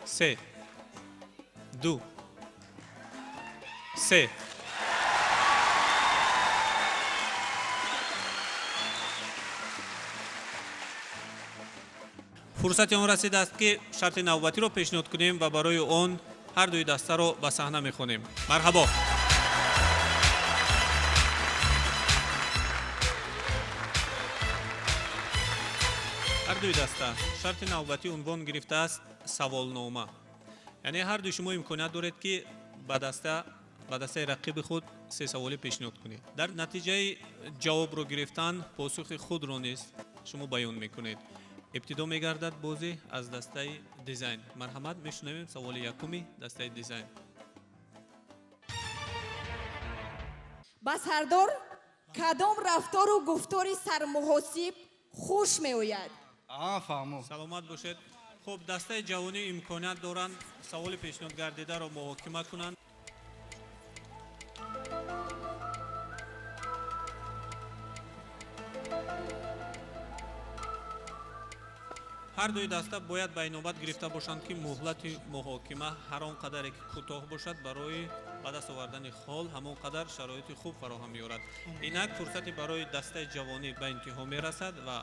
3 2 3 фурсати он расидааст ки шарти навбатиро пешниҳод кунем ва барои он ҳар дуи дастаро ба саҳна мехонем. Марҳабо. ҳар дуи даста шарти навбатӣ унвон гирифтааст саволнома. яъне ҳар дуи шумо имконият доред ки ба дастаи рақиби худ се саволӣ пешниҳод кунед. дар натиҷаи ҷавобро гирифтан посухи худро низ шумо баён мекунед. ابتدا میگردد بازی از دسته دیزاین. مرحمت میشنویم سوال یکمی دسته دیزاین. با سردار کدام رفتار و گفتاری سرمحاسب خوش میآید؟ فهمو. سلامت باشید. خب دسته جوانی امکانیت دارند سوال پیشنهاد گردیده را محاکمه کنند. ҳар дуи даста бояд ба инобат гирифта бошанд ки муҳлати муҳокима ҳар он қадаре ки кӯтоҳ бошад барои ба даст овардани хол ҳамон қадар шароити хуб фароҳам меорад. инак фурсати барои дастаи ҷавонӣ ба интиҳо мерасад ва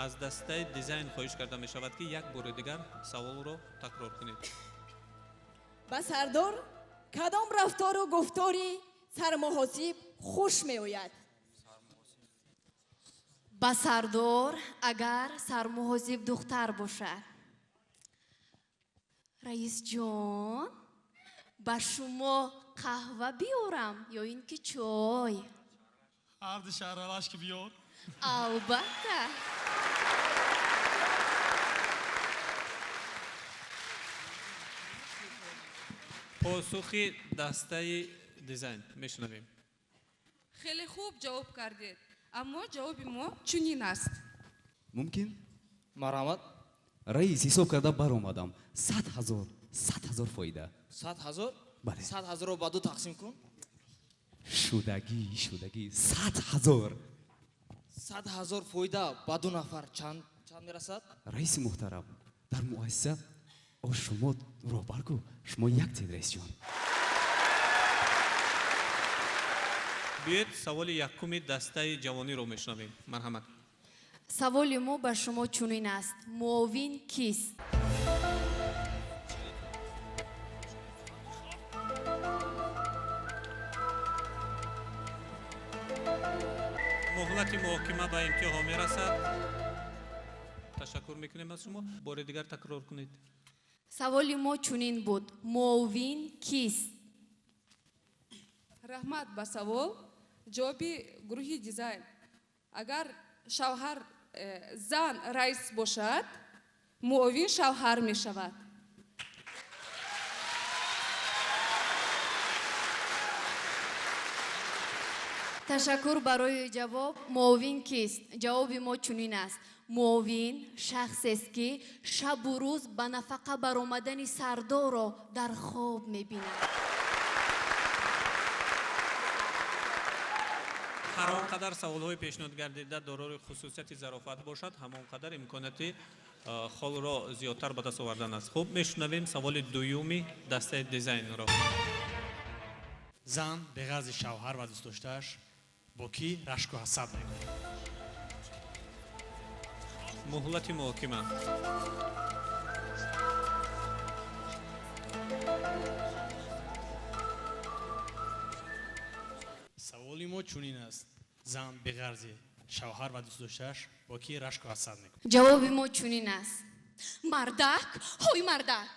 аз дастаи дизайн хоҳиш карда мешавад ки як бори дигар саволро такрор кунед. ба сардор кадом рафтору гуфтори сармуҳосиб хуш меояд? ба сардор агар сармуҳосиб духтар бошад. раисҷон, ба шумо қаҳва биёрам ё ин ки чой? ҳарду шаралашки биёр. албатта. посухи дастаи дизайн мешунавем. خیلی خوب جواب کردید اما جواب ما چنین است. ممکن؟ مرحمت. رئیس حساب کرده بر اومدم 100,000 فایده. 100,000؟ بله. 100,000 رو با دو تقسیم کن. شدگی 100,000. 100,000 فایده با دو نفر چند میرسد؟ رئیس محترم در مؤسسه شما روبر کو شما یک تید رئیس جان. بیاید سوال یکمی دسته جوانی رو میشنویم. مرحمت. سوال ما به شما چنین است. معاون کیست؟ مهلت محاکمه به انتها میرسد. تشکر میکنیم از شما. بار دیگر تکرار کنید. سوال ما چنین بود. معاون کیست؟ رحمت به سوال جوابی گروهی دیزاین. اگر شوهر زن رئیس باشد معاون شوهر می شود. تشکر برای جواب. معاون کیست؟ جواب ما چنین است. معاون شخص است که شب و روز به نفقه برآمدن سردار را در خواب می‌بیند. هر آنقدر سوال‌های پیشنهاد گردیده دارای خصوصیت ظرافت باشد همان قدر امکانات خال را زیادتر به دست آوردن است. خب میشنویم سوال دومی دسته دیزاین را. زن به غرض شوهر و دوست داشته‌اش با کی رشک و حسد میکنه؟ مهلت محاکمه. سوالی ما چنین است. زن به غرض شوهر و دوست داشته‌اش با کی رشک و حسد میکنه؟ جواب ما چنین است. مردک؟ های مردک.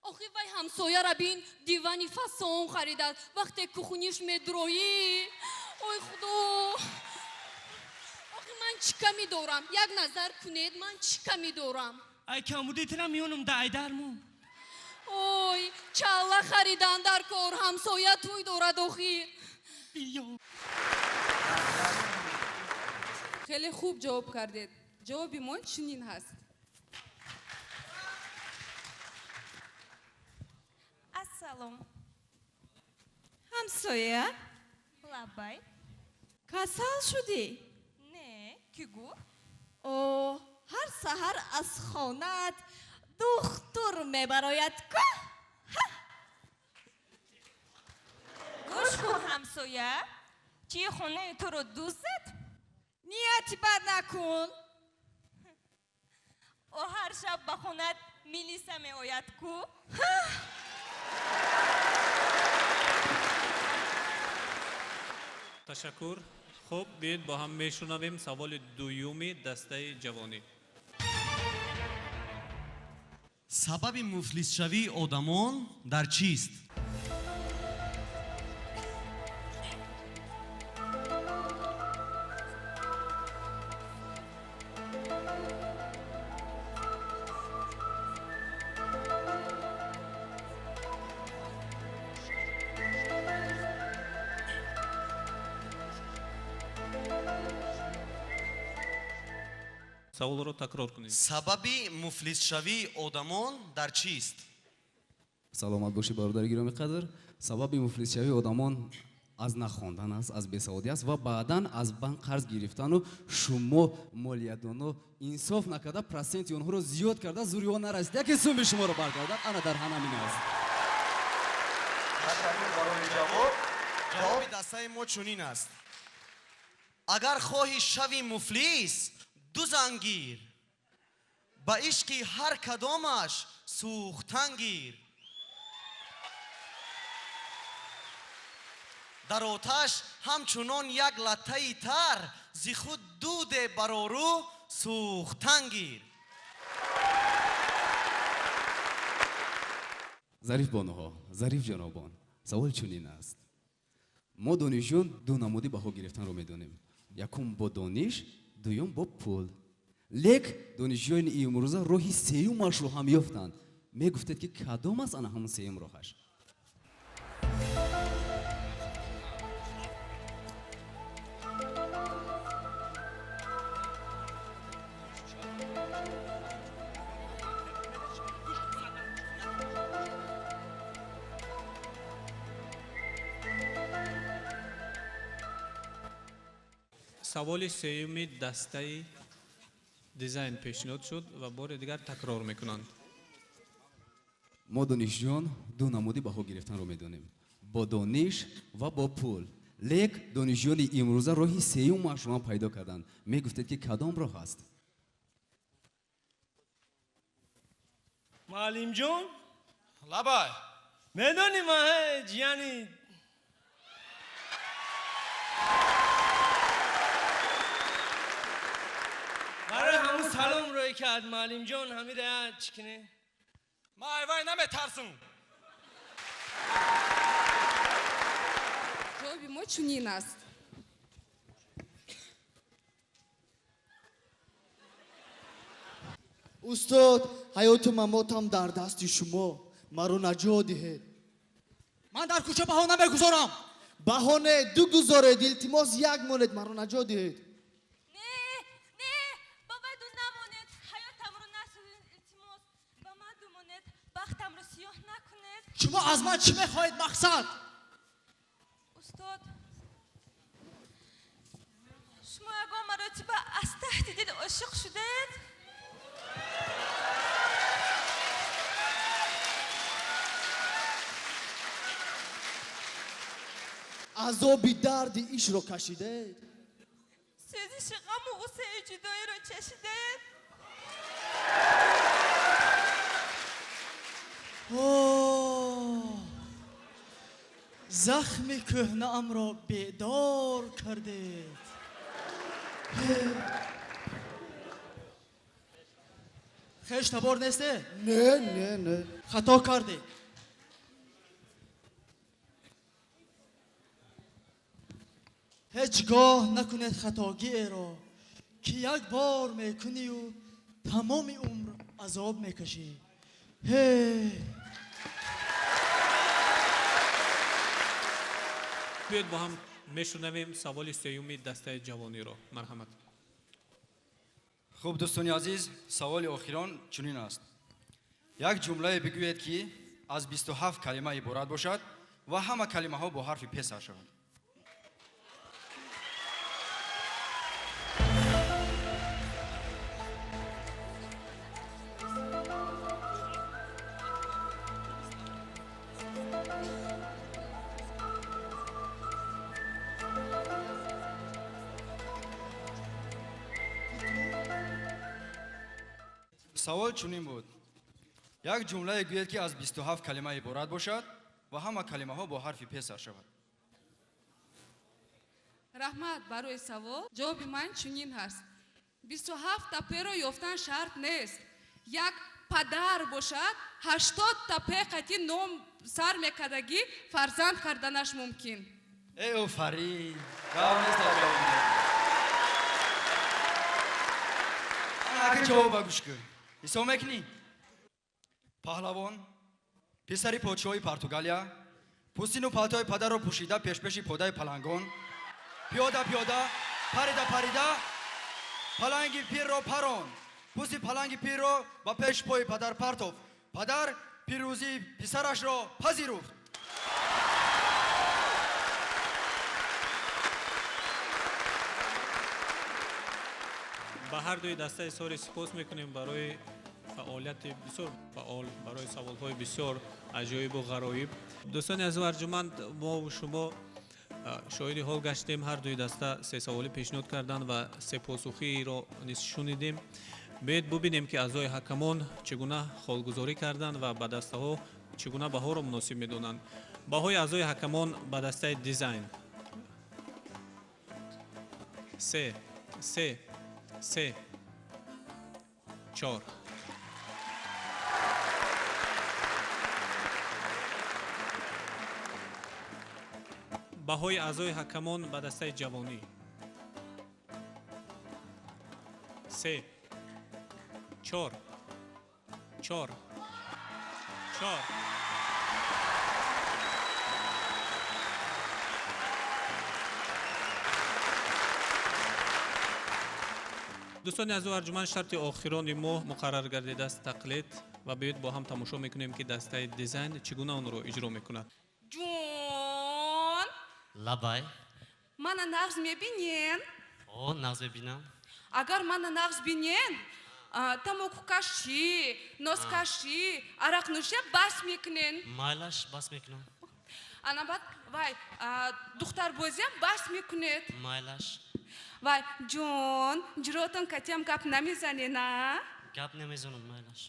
آخه وای همسایه را بین دیوانی فسان خریدد وقتی کخونیش میدرویی. اوی خدا. آخه من چیکار می‌دارم؟ یک نظر کنید من چیکار می‌دارم؟ ای کمبودی ترا میونم دای درمو. اوی چاله خریدن در کار همسایه توی دارد آخیر. خیلی خوب جواب کردید. جواب ما چنین هست. السلام. همسایه؟ لبای. کسل شدی؟ نه. کی گفت؟ اوه هر سحر از خانت دختر میبراید که گوش کن همسایه چی خونه تو رو دوست داد؟ نیت بد نکن او هر شب به خونت میلیسه می آید کو؟ تشکر. خب بیاید با هم میشنویم سوال دویومی دسته جوانی. سبب مفلس شوی آدمان در چیست؟ سوال رو تکرار کنید. سبب مفلس شوی آدمان در چیست؟ سلامت باشی برادر گرامی قدر. سبب مفلس شوی آدمان از نخواندن است، از بیسوادی است و بعداً از بانک قرض گرفتن و شما مالیاتونو انصاف نکرده پرسنت اونها رو زیاد کرده زوری ها نرسید یکی سوم شما رو برگردد انا در همین است. جواب دسته ما چنین است: اگر خواهی شوی مفلس دو زنگیر با عشقی هر کدامش سوختن گیر، در آتش همچنان یک لطه تر زی خود دود برارو سوختن گیر. ظریف بانوها، ظریف جنابان، سوال چنین است: ما دانشجویان دو نمودی بها گرفتن رو میدونیم، یکم با دانش، دوم با پول. لیک دانشجویان امروزه راهی سیومش رو هم یافتند. میگفتید که کدام است آن همون سیوم راهش؟ سوال سیومی دسته دیزاین پیشنهاد شد و بار دیگر تکرار میکنند. ما دانشجویان دو نمودی بها گرفتن رو میدونیم، با دانش و با پول. لیک دانشجویان امروزه راهی سیومش رو هم پیدا کردند. میگفتید که کدام راه است؟ معلم جون لبای میدونی ما یعنی برای همون سلام روی کرد معلم جون همی رایت چکنه ما ایوای نمی ترسون. جواب ما چنین است: استاد حیات و مماتم در دست شما، مرا نجات دهید. من در کوچه بهانه نمیگذارم. بهانه دو گذارید، التماس یک مولد مرا نجات دهید. نه بابا دو نماند حیاتم رو نسودین، التماس با من دو ماند بختم رو سیاه نکنید. شما از من چی میخواهید مقصد؟ استاد شما اگه مراتبه از تهدید عاشق شدید؟ عذابی درد ایش رو کشیده، سوزش غم و غصه جدایی رو چشیدید؟ زخم کهنه ام را بیدار کردید. خیش تبار نیسته؟ نه خطا کردید. هیچگاه نکنید خطاگی را که یک بار میکنی و تمام عمر عذاب میکشی. بیاید با هم میشنویم سوال سیومی دسته جوانی رو. مرحمت. خوب دوستان عزیز، سوال آخران چنین است: یک جمله بگویید که از 27 کلمه عبارت باشد و همه کلمه ها با حرف پ سر شوند. савол чунин буд. Як ҷумлае гӯед ки аз 27 калима иборат бошад ва ҳама калимаҳо бо ҳарфи п сар шавад. раҳмат барои савол. ҷавоби ман чунин ҳаст. 27 та перо ёфтан шарт нест. як падар бошад 80 та пе қати ном сар мекардагӣ фарзанд карданаш мумкин. офарин. гап нест ҷавоб. ака ҷавоба гӯш кун. ҳисоб мекунӣ? паҳлавон писари подшоҳи Португалия пӯстину палтои падарро пӯшида пешпеши подаи палангон пиёда парида паланги пирро парон пӯсти паланги пирро ба пеши пои падар партофт. падар пирӯзии писарашро пазируфт. ба ҳардуи дастаи сори сипос мекунем барои фаъолияти бисёр фаъол, барои саволҳои бисёр аҷоибу ғароиб. дӯстони азизу арҷуманд, мо шумо шоҳиди ҳол гаштем. ҳардуи даста се саволӣ пешниҳод карданд ва се посухиро низ шунидем. бояд бубинем ки аъзои ҳакамон чӣ гуна холгузорӣ карданд ва ба дастаҳо чӣ гуна баҳоро муносиб медонанд. баҳои аъзои ҳакамон ба дастаи дизайн 3 4 баҳои аъзои ҳакамон ба дастаи ҷавонӣ 3 4 дӯстони азизу арҷуманд, шарти охирони моҳ муқаррар гардидааст тақлид ва биёед бо ҳам тамошо мекунем ки дастаи дизайн чӣ гуна онро иҷро мекунад. ҷон лабай мана нағз мебинен? о нағз мебинам. агар мана нағз бинен тамокукашӣ носкашӣ арақнӯшӣ бас мекунен. майлаш бас мекунам. анабад вай духтарбозиам бас мекунед. майлаш вай ҷон ҷуротон катиам гап намезанена? гап намезанам. майлаш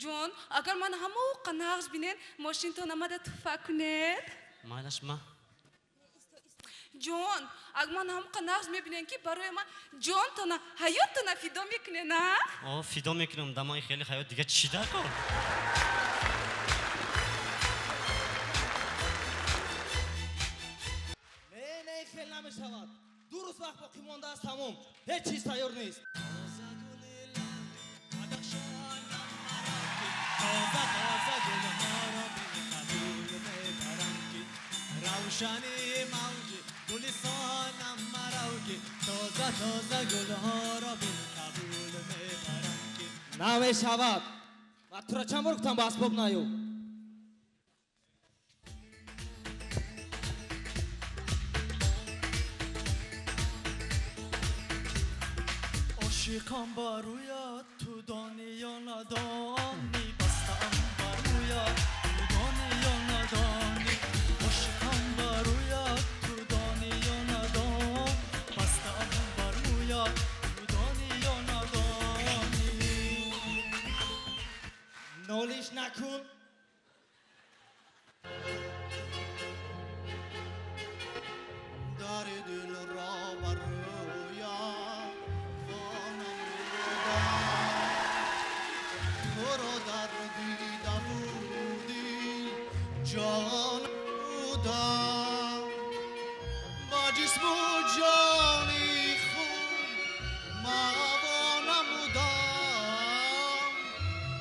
ҷон агар ман ҳамоқа нағз бинен мошинтон амада туфа кунед. майлаш ма ҷон агар ман ҳамоқа нағз мебинен ки барои ман ҷонтона ҳаёттона фидо мекунена? о фидо мекунам. дамои хели ҳаёт дига чида кор. не хел намешавад. ду рӯз вақт боқӣ мондааст тамом. ҳеҷ чиз тайёр нест. равшани мавҷи гулистонам маро ки тоза тоза гулҳоро бикабул мебарам ки намешавад. ва тура чанд бор гуфтам ба асбоб наё. عاشقم بر رویت تو دانی یا ندانی بستم بر رویت تو دانی یا ندانی عاشقم بر رویت تو دانی یا ندانی بستم بر رویت تو دانی یا ندانی نالیش نکن. در دل را بر در دیده بودی جان بودم با جسم و جانی خود موانم بودم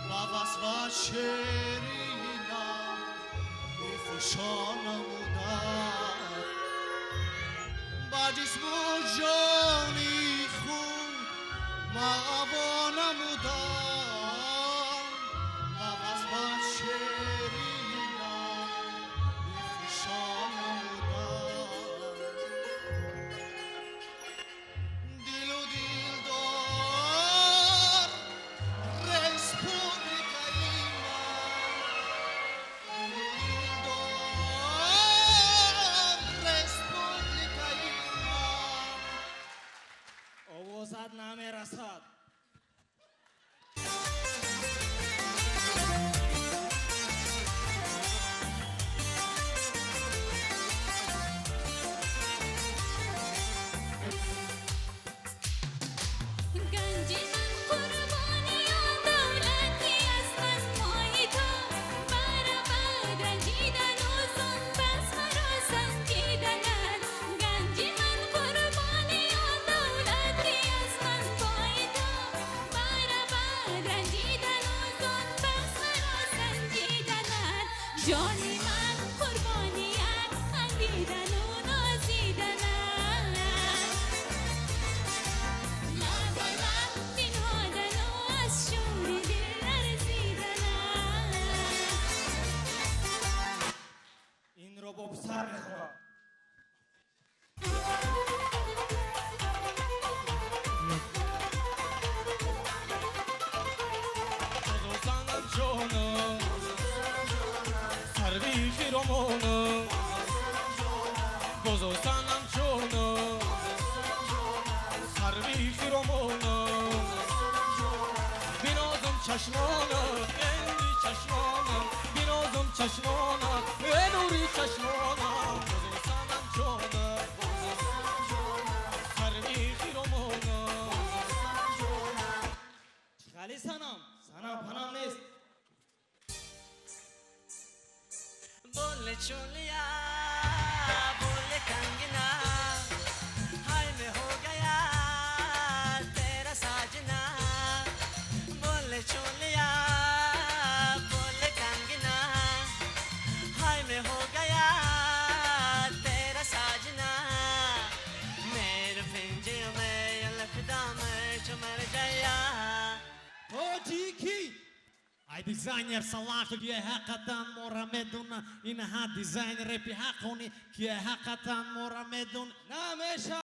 با وصف شیرینم میفشانم بودم با جسم و جانی خود موانم بودم овозат намерасад. جانی من قربانیت خندیدن و نازیدنم لبای من بینهادن و از شوری دل لرزیدنم این رو با پسر میخورم جانا سروی خیرامانا بزرگسنم جانا سروی خیرامانا بینازم چشمانا اندی چشمانا بینازم چشمانا نوری چشمانا بزرگسنم جانا سروی خیرامانا خالی سنم پنام نیست बोले चोलिया बोले कंगना हाय मैं हो गया तेरा साजना बोले चोलिया बोले कंगना हाय मैं हो गया तेरा साजना मेरे पिंजे में लखदा में जो मर गया ओ ठीक ای دیزاینر سلاخ که حقیقتا مورا میدون این ها دیزاین رپی حقونی که حقیقتا مورا میدون نه میشه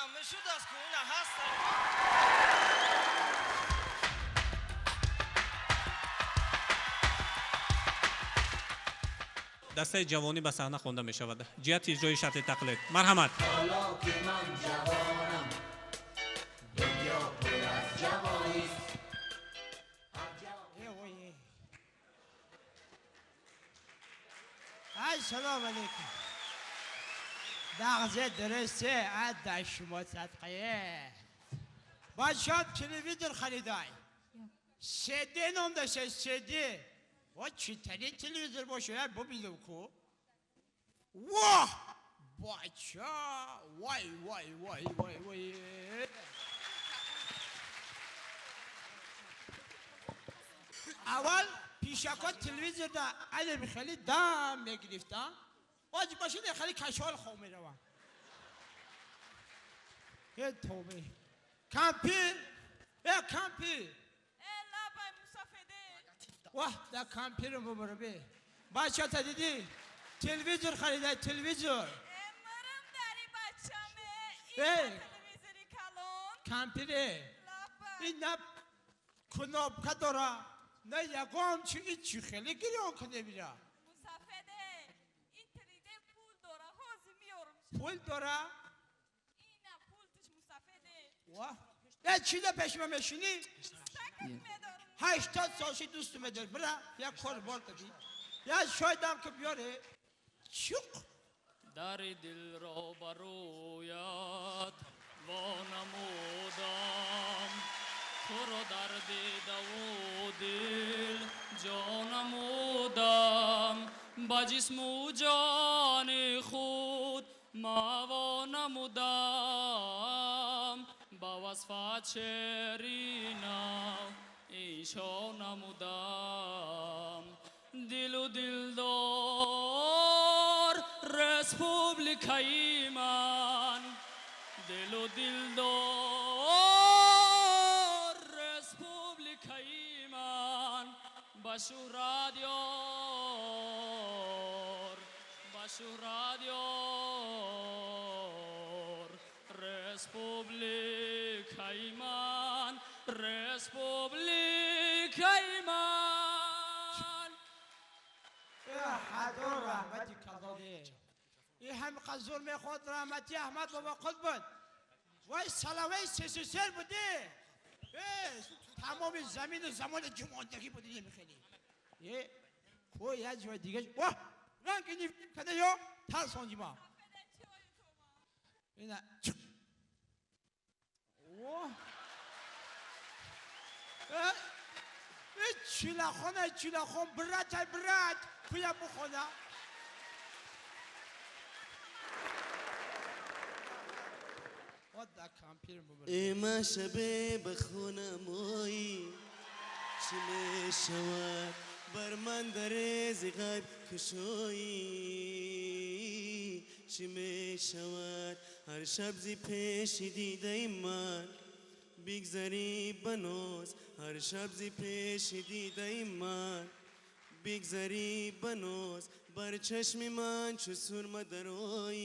همه شد از کنون هست دسته جوانی به صحنه خوانده می شود. جهت اجرای شرط تقلید. مرحمت. حالا که من جوانم دنیا پر از جوانیست السلام علیکم دغزه درسته عده شما صدقه بچه تلویزیون خریدای سده نام داشته سده و چی ترین تلویزیون باشه ببینم کو واه بچه وای وای وای وای وای اول پیشکات تلویزیون دا علی خیلی دم میگرفتم واجب باشه خیلی کشال خواه میروم یه توبه کمپی کمپی واه دا کمپی رو ببرو بی بچه تا دیدی تلویزیون خریده تلویزیون امرم داری بچمه این تلویزیونی کلون کمپیره این نه کنابکه داره نه یکم چی خیلی گریان کنه بیره مسافده این تریده پول داره حوزی میارم پول داره اینه پول توش مسافده واه نه چی ده پیشمه میشینی 80 سالشی دوستو میدار برا یک کار بار دادی یا شایدم که بیاره چوک در دل را برویت وانمودم تو را در دیده و دل جانمودم با جسم و جان خود ما وانمودم با وصفت شیرینم ایشا نمودم دل و دلدار رسپوبلیکای من دل و دلدار رسپوبلیکای من بشو رادیور بشو رادیور رسپوبلیکای من رسپوبلیکای من حضور رحمتی کذابه این هم قزور میخواد رحمتی احمد بابا خود بود وای سلاوه سر بوده تمام زمین و زمان جمعندگی بوده نمیخیلی یه کوی یه جای دیگه واه رنگ نیف کده یا ترسانجی ما اینه واه چیلاخون برات کویا بخونه ایما شبه بخونمایی چی می شود بر من در غیب کشایی چی می شود هر شب زی پیش دیده من بگذری بنوز هر شب زی پیش دیده من بگذری بنوز بر چشم من چو سرمه درایی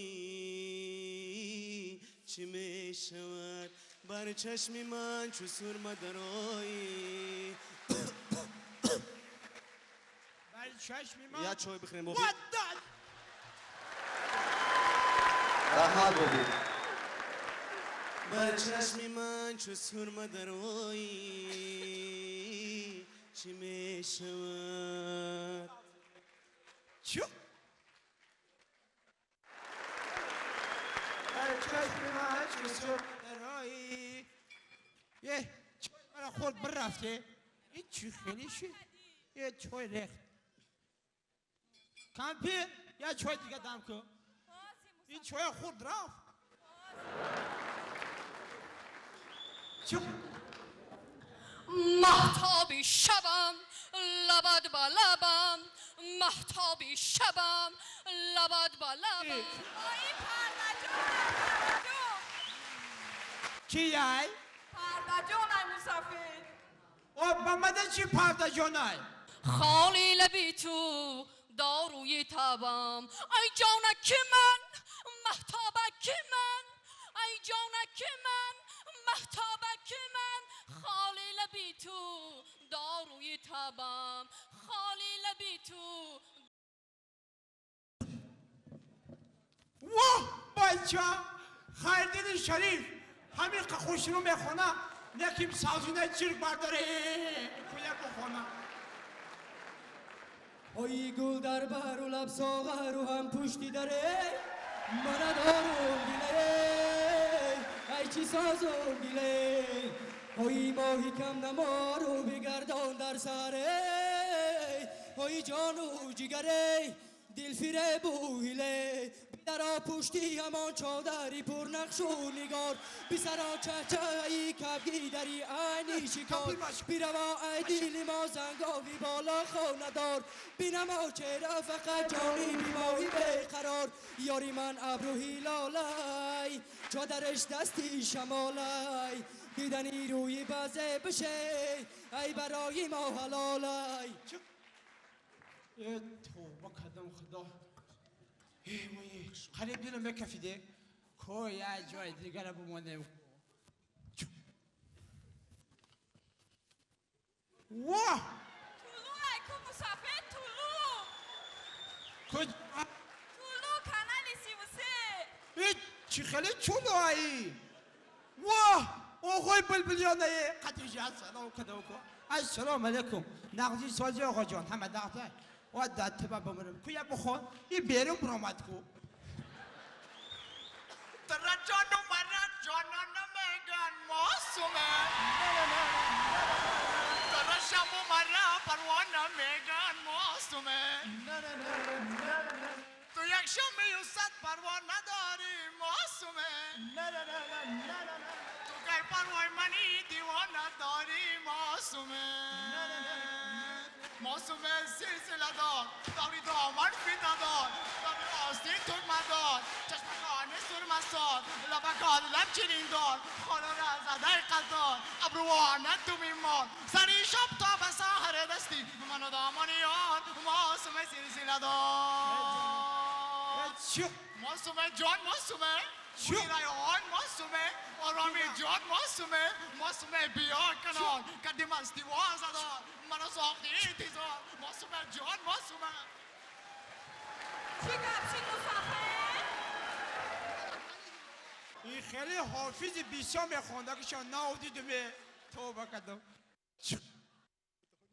چی می شود بر چشم من چو سرمه درایی بر چشم من یا چای بخوریم وداد رحمت بودید بر چشم من چو سرمه درایی چی می شود چو بر چشم من چو سرمه درایی یه چای مرا خورد بررفته این چی خیلی شد یه چای ریخت کمپی یه چای دیگه دم کن این چای خورد رفت مهتابی شبم لبد با لبم مهتابی شبم لبد با لبم کی یای؟ پرده جانای مسافر او بمده چی پرده جانای؟ خالی لبی تو داروی تابم ای جانک من مهتابک من ای جانک من مهتابک من خالی لبی تو داروی تبم خالی لبی تو. واه بچه خیردین شریف همین که خوش رو میخونه نکیم سازونه چرک برداره کویه بخونه. ای گل در بر و لب ساغر و هم پشتی داره من دارم گیله ای چی سازم گیله ای ماهی کم نمارو بگردان در سره ای جانو جگره دل فیره بوهیله در پشتی همان چادری پر نقش و نگار بی سرا چهچهی کبگی دری عینی شکار بی روا ای دیلی ما زنگاوی بالا خاندار بی نما چهره فقط جانی بی ماهی بقرار یاری من ابرو هیلالای چادرش دستی شمالای دیدنی روی بازه بشه ای برای ما حلالای. توبه کردم خدا قریب دلم بکفیده که یه جای دیگر بمانم. واه طولو ایکو مسافر طولو طولو کانال 33 چی خیلی چولو ای واه آقای بلبلیانه قدیجه السلام کدو کو السلام علیکم نقدی سازی آقا جان همه دقته و داد تبا بمرم کویا بخون این بیرون برامد کو ترجانو مرد جانانو میگن ماسومه ترشمو مرد پروانه میگن ماسومه تو یک شمی و صد پروانه داری ماسومه تو گر پروای منی دیوانه داری ماسومه ماسومه سلسله دار داری دامن فیده دار داری آستین تکمه دار چشمکان سرمستار لبکان لب چنین دار خالا را زده قدار ابروانه تو میمار سری شب تا به ساحر دستی منو دامن یار ماسومه سلسله دار ماسومه جان ماسومه ریان ماسومه آرامی جان ماسومه ماسومه بیا کنار کدیم از دیوان زدار منو ساختی انتظار ماسومه جان ماسومه چی گفتی مسافر؟ این خیلی حافظ بیسا میخونده که شما ناودیدمه توبه کردم.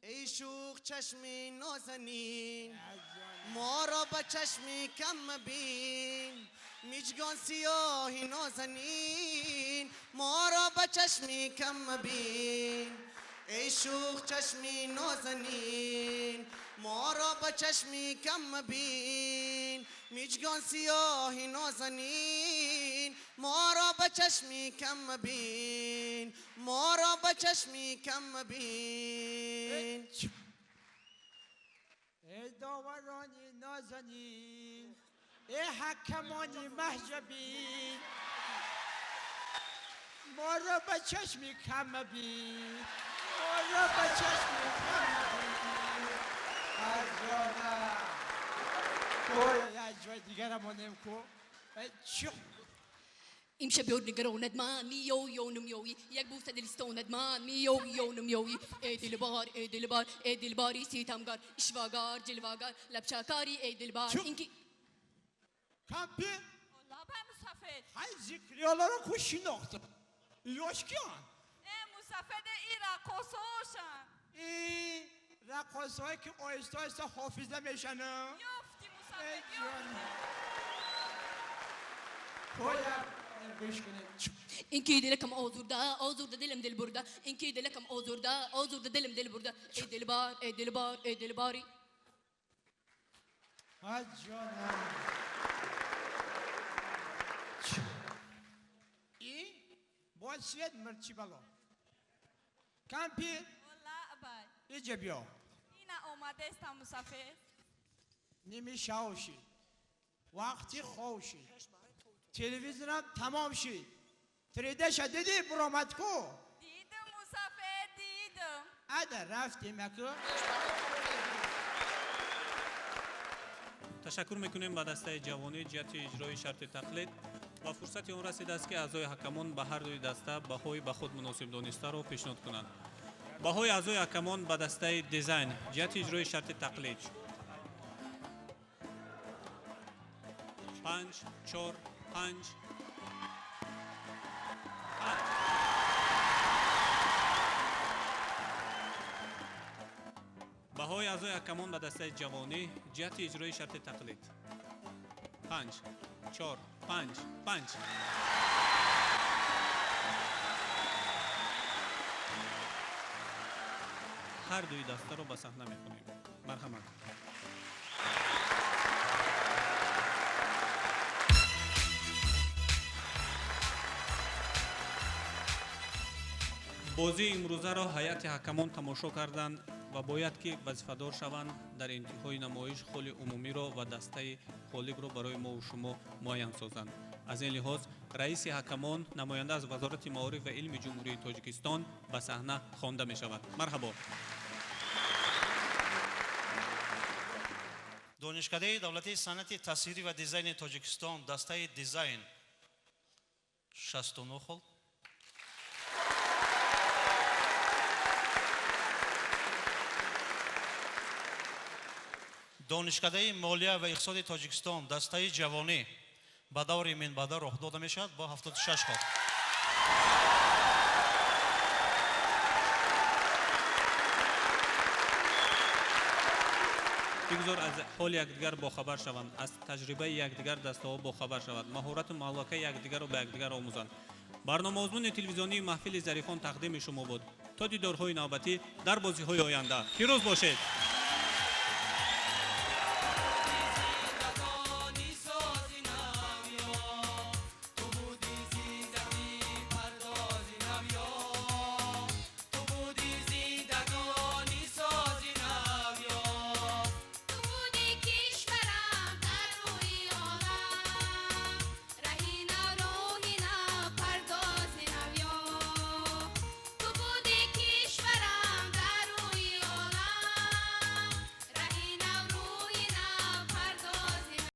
ای شوخ چشمی نازنین ما را به چشمی کم مبین میجگان سیاهی نازنین ما را به چشمی کم مبین ای شوخ چشمی نازنین ما را به چشمی کم مبین میجگان سیاهی نازنین ما را به چشمی کم مبین ما را به چشمی کم مبین. ای داورانی نازنین ای حکمانی محجبین ما را به چشمی کم مبین ما را به چشمی کم مبین از جانم تو یه جای دیگر هم مانیم کو چی امشب یاد نگراند من میو یونم یوی یک بوسه دلستاند من میو یونم یوی ای دلبار ای دلبار ای دلباری ستمگر اشواگر جلواگر لبچاکاری ای دلبار اینکی کمپی لابا مسافر های ذکریالا رو کو شناخته یاش کیان مسافر ای رقصوشن این رقص هایی که آیسته آیسته حافظه میشن یافتی مسافر اینکی دلکم آزرده دلم دل برده اینکی دلکم آزرده دلم دل برده ای دلبار ای دلبار ای دلباری جانم این باید سوید مرچی بلا کمپی والله ابد اینجا بیا اینا اومده استم مسافر نیمی شاو شید وقتی خواه شید تلویزیونم تمام شید تریده شد دیدی برامد کو دیدم مسافر دیدم اده رفتیم اکو تشکر میکنیم به دسته جوانی جهت اجرای شرط تقلید. ва фурсати он расидааст ки аъзои ҳакамон ба ҳардуи даста баҳои ба худ муносиб донистаро пешниҳод кунанд. баҳои аъзои ҳакамон ба дастаи дизайн ҷиҳати иҷрои шарти тақлид 5 4 5 баҳои аъзои ҳакамон ба дастаи ҷавонӣ ҷиҳати иҷрои шарти тақлид 5 4 5 5 ҳар дуи дастаро ба саҳна мехонем. марҳамат. бозии имрӯзаро ҳайати ҳакамон тамошо карданд ва бояд ки вазифадор шаванд дар интиҳои намоиш холи умумиро ва дастаи ғолибро барои мову шумо муайян созанд. аз ин лиҳоз раиси ҳакамон намоянда аз вазорати маориф ва илми ҷумҳурии тоҷикистон ба саҳна хонда мешавад. марҳабо. донишкадаи давлатии санъати тасвирӣ ва дизайни тоҷикистон дастаи дизайн 69 хол. донишкадаи молия ва иқтисоди тоҷикистон дастаи ҷавонӣ ба даври минбаъда роҳ дода мешавад бо 76 хол. бигзор аз ҳоли якдигар бохабар шаванд, аз таҷрибаи якдигар дастаҳо бохабар шаванд, маҳорату малакаи якдигарро ба якдигар омӯзанд. барномаозмуни телевизионии маҳфили зарифон тақдими шумо буд. то дидорҳои навбатӣ дар бозиҳои оянда. пирӯз бошед.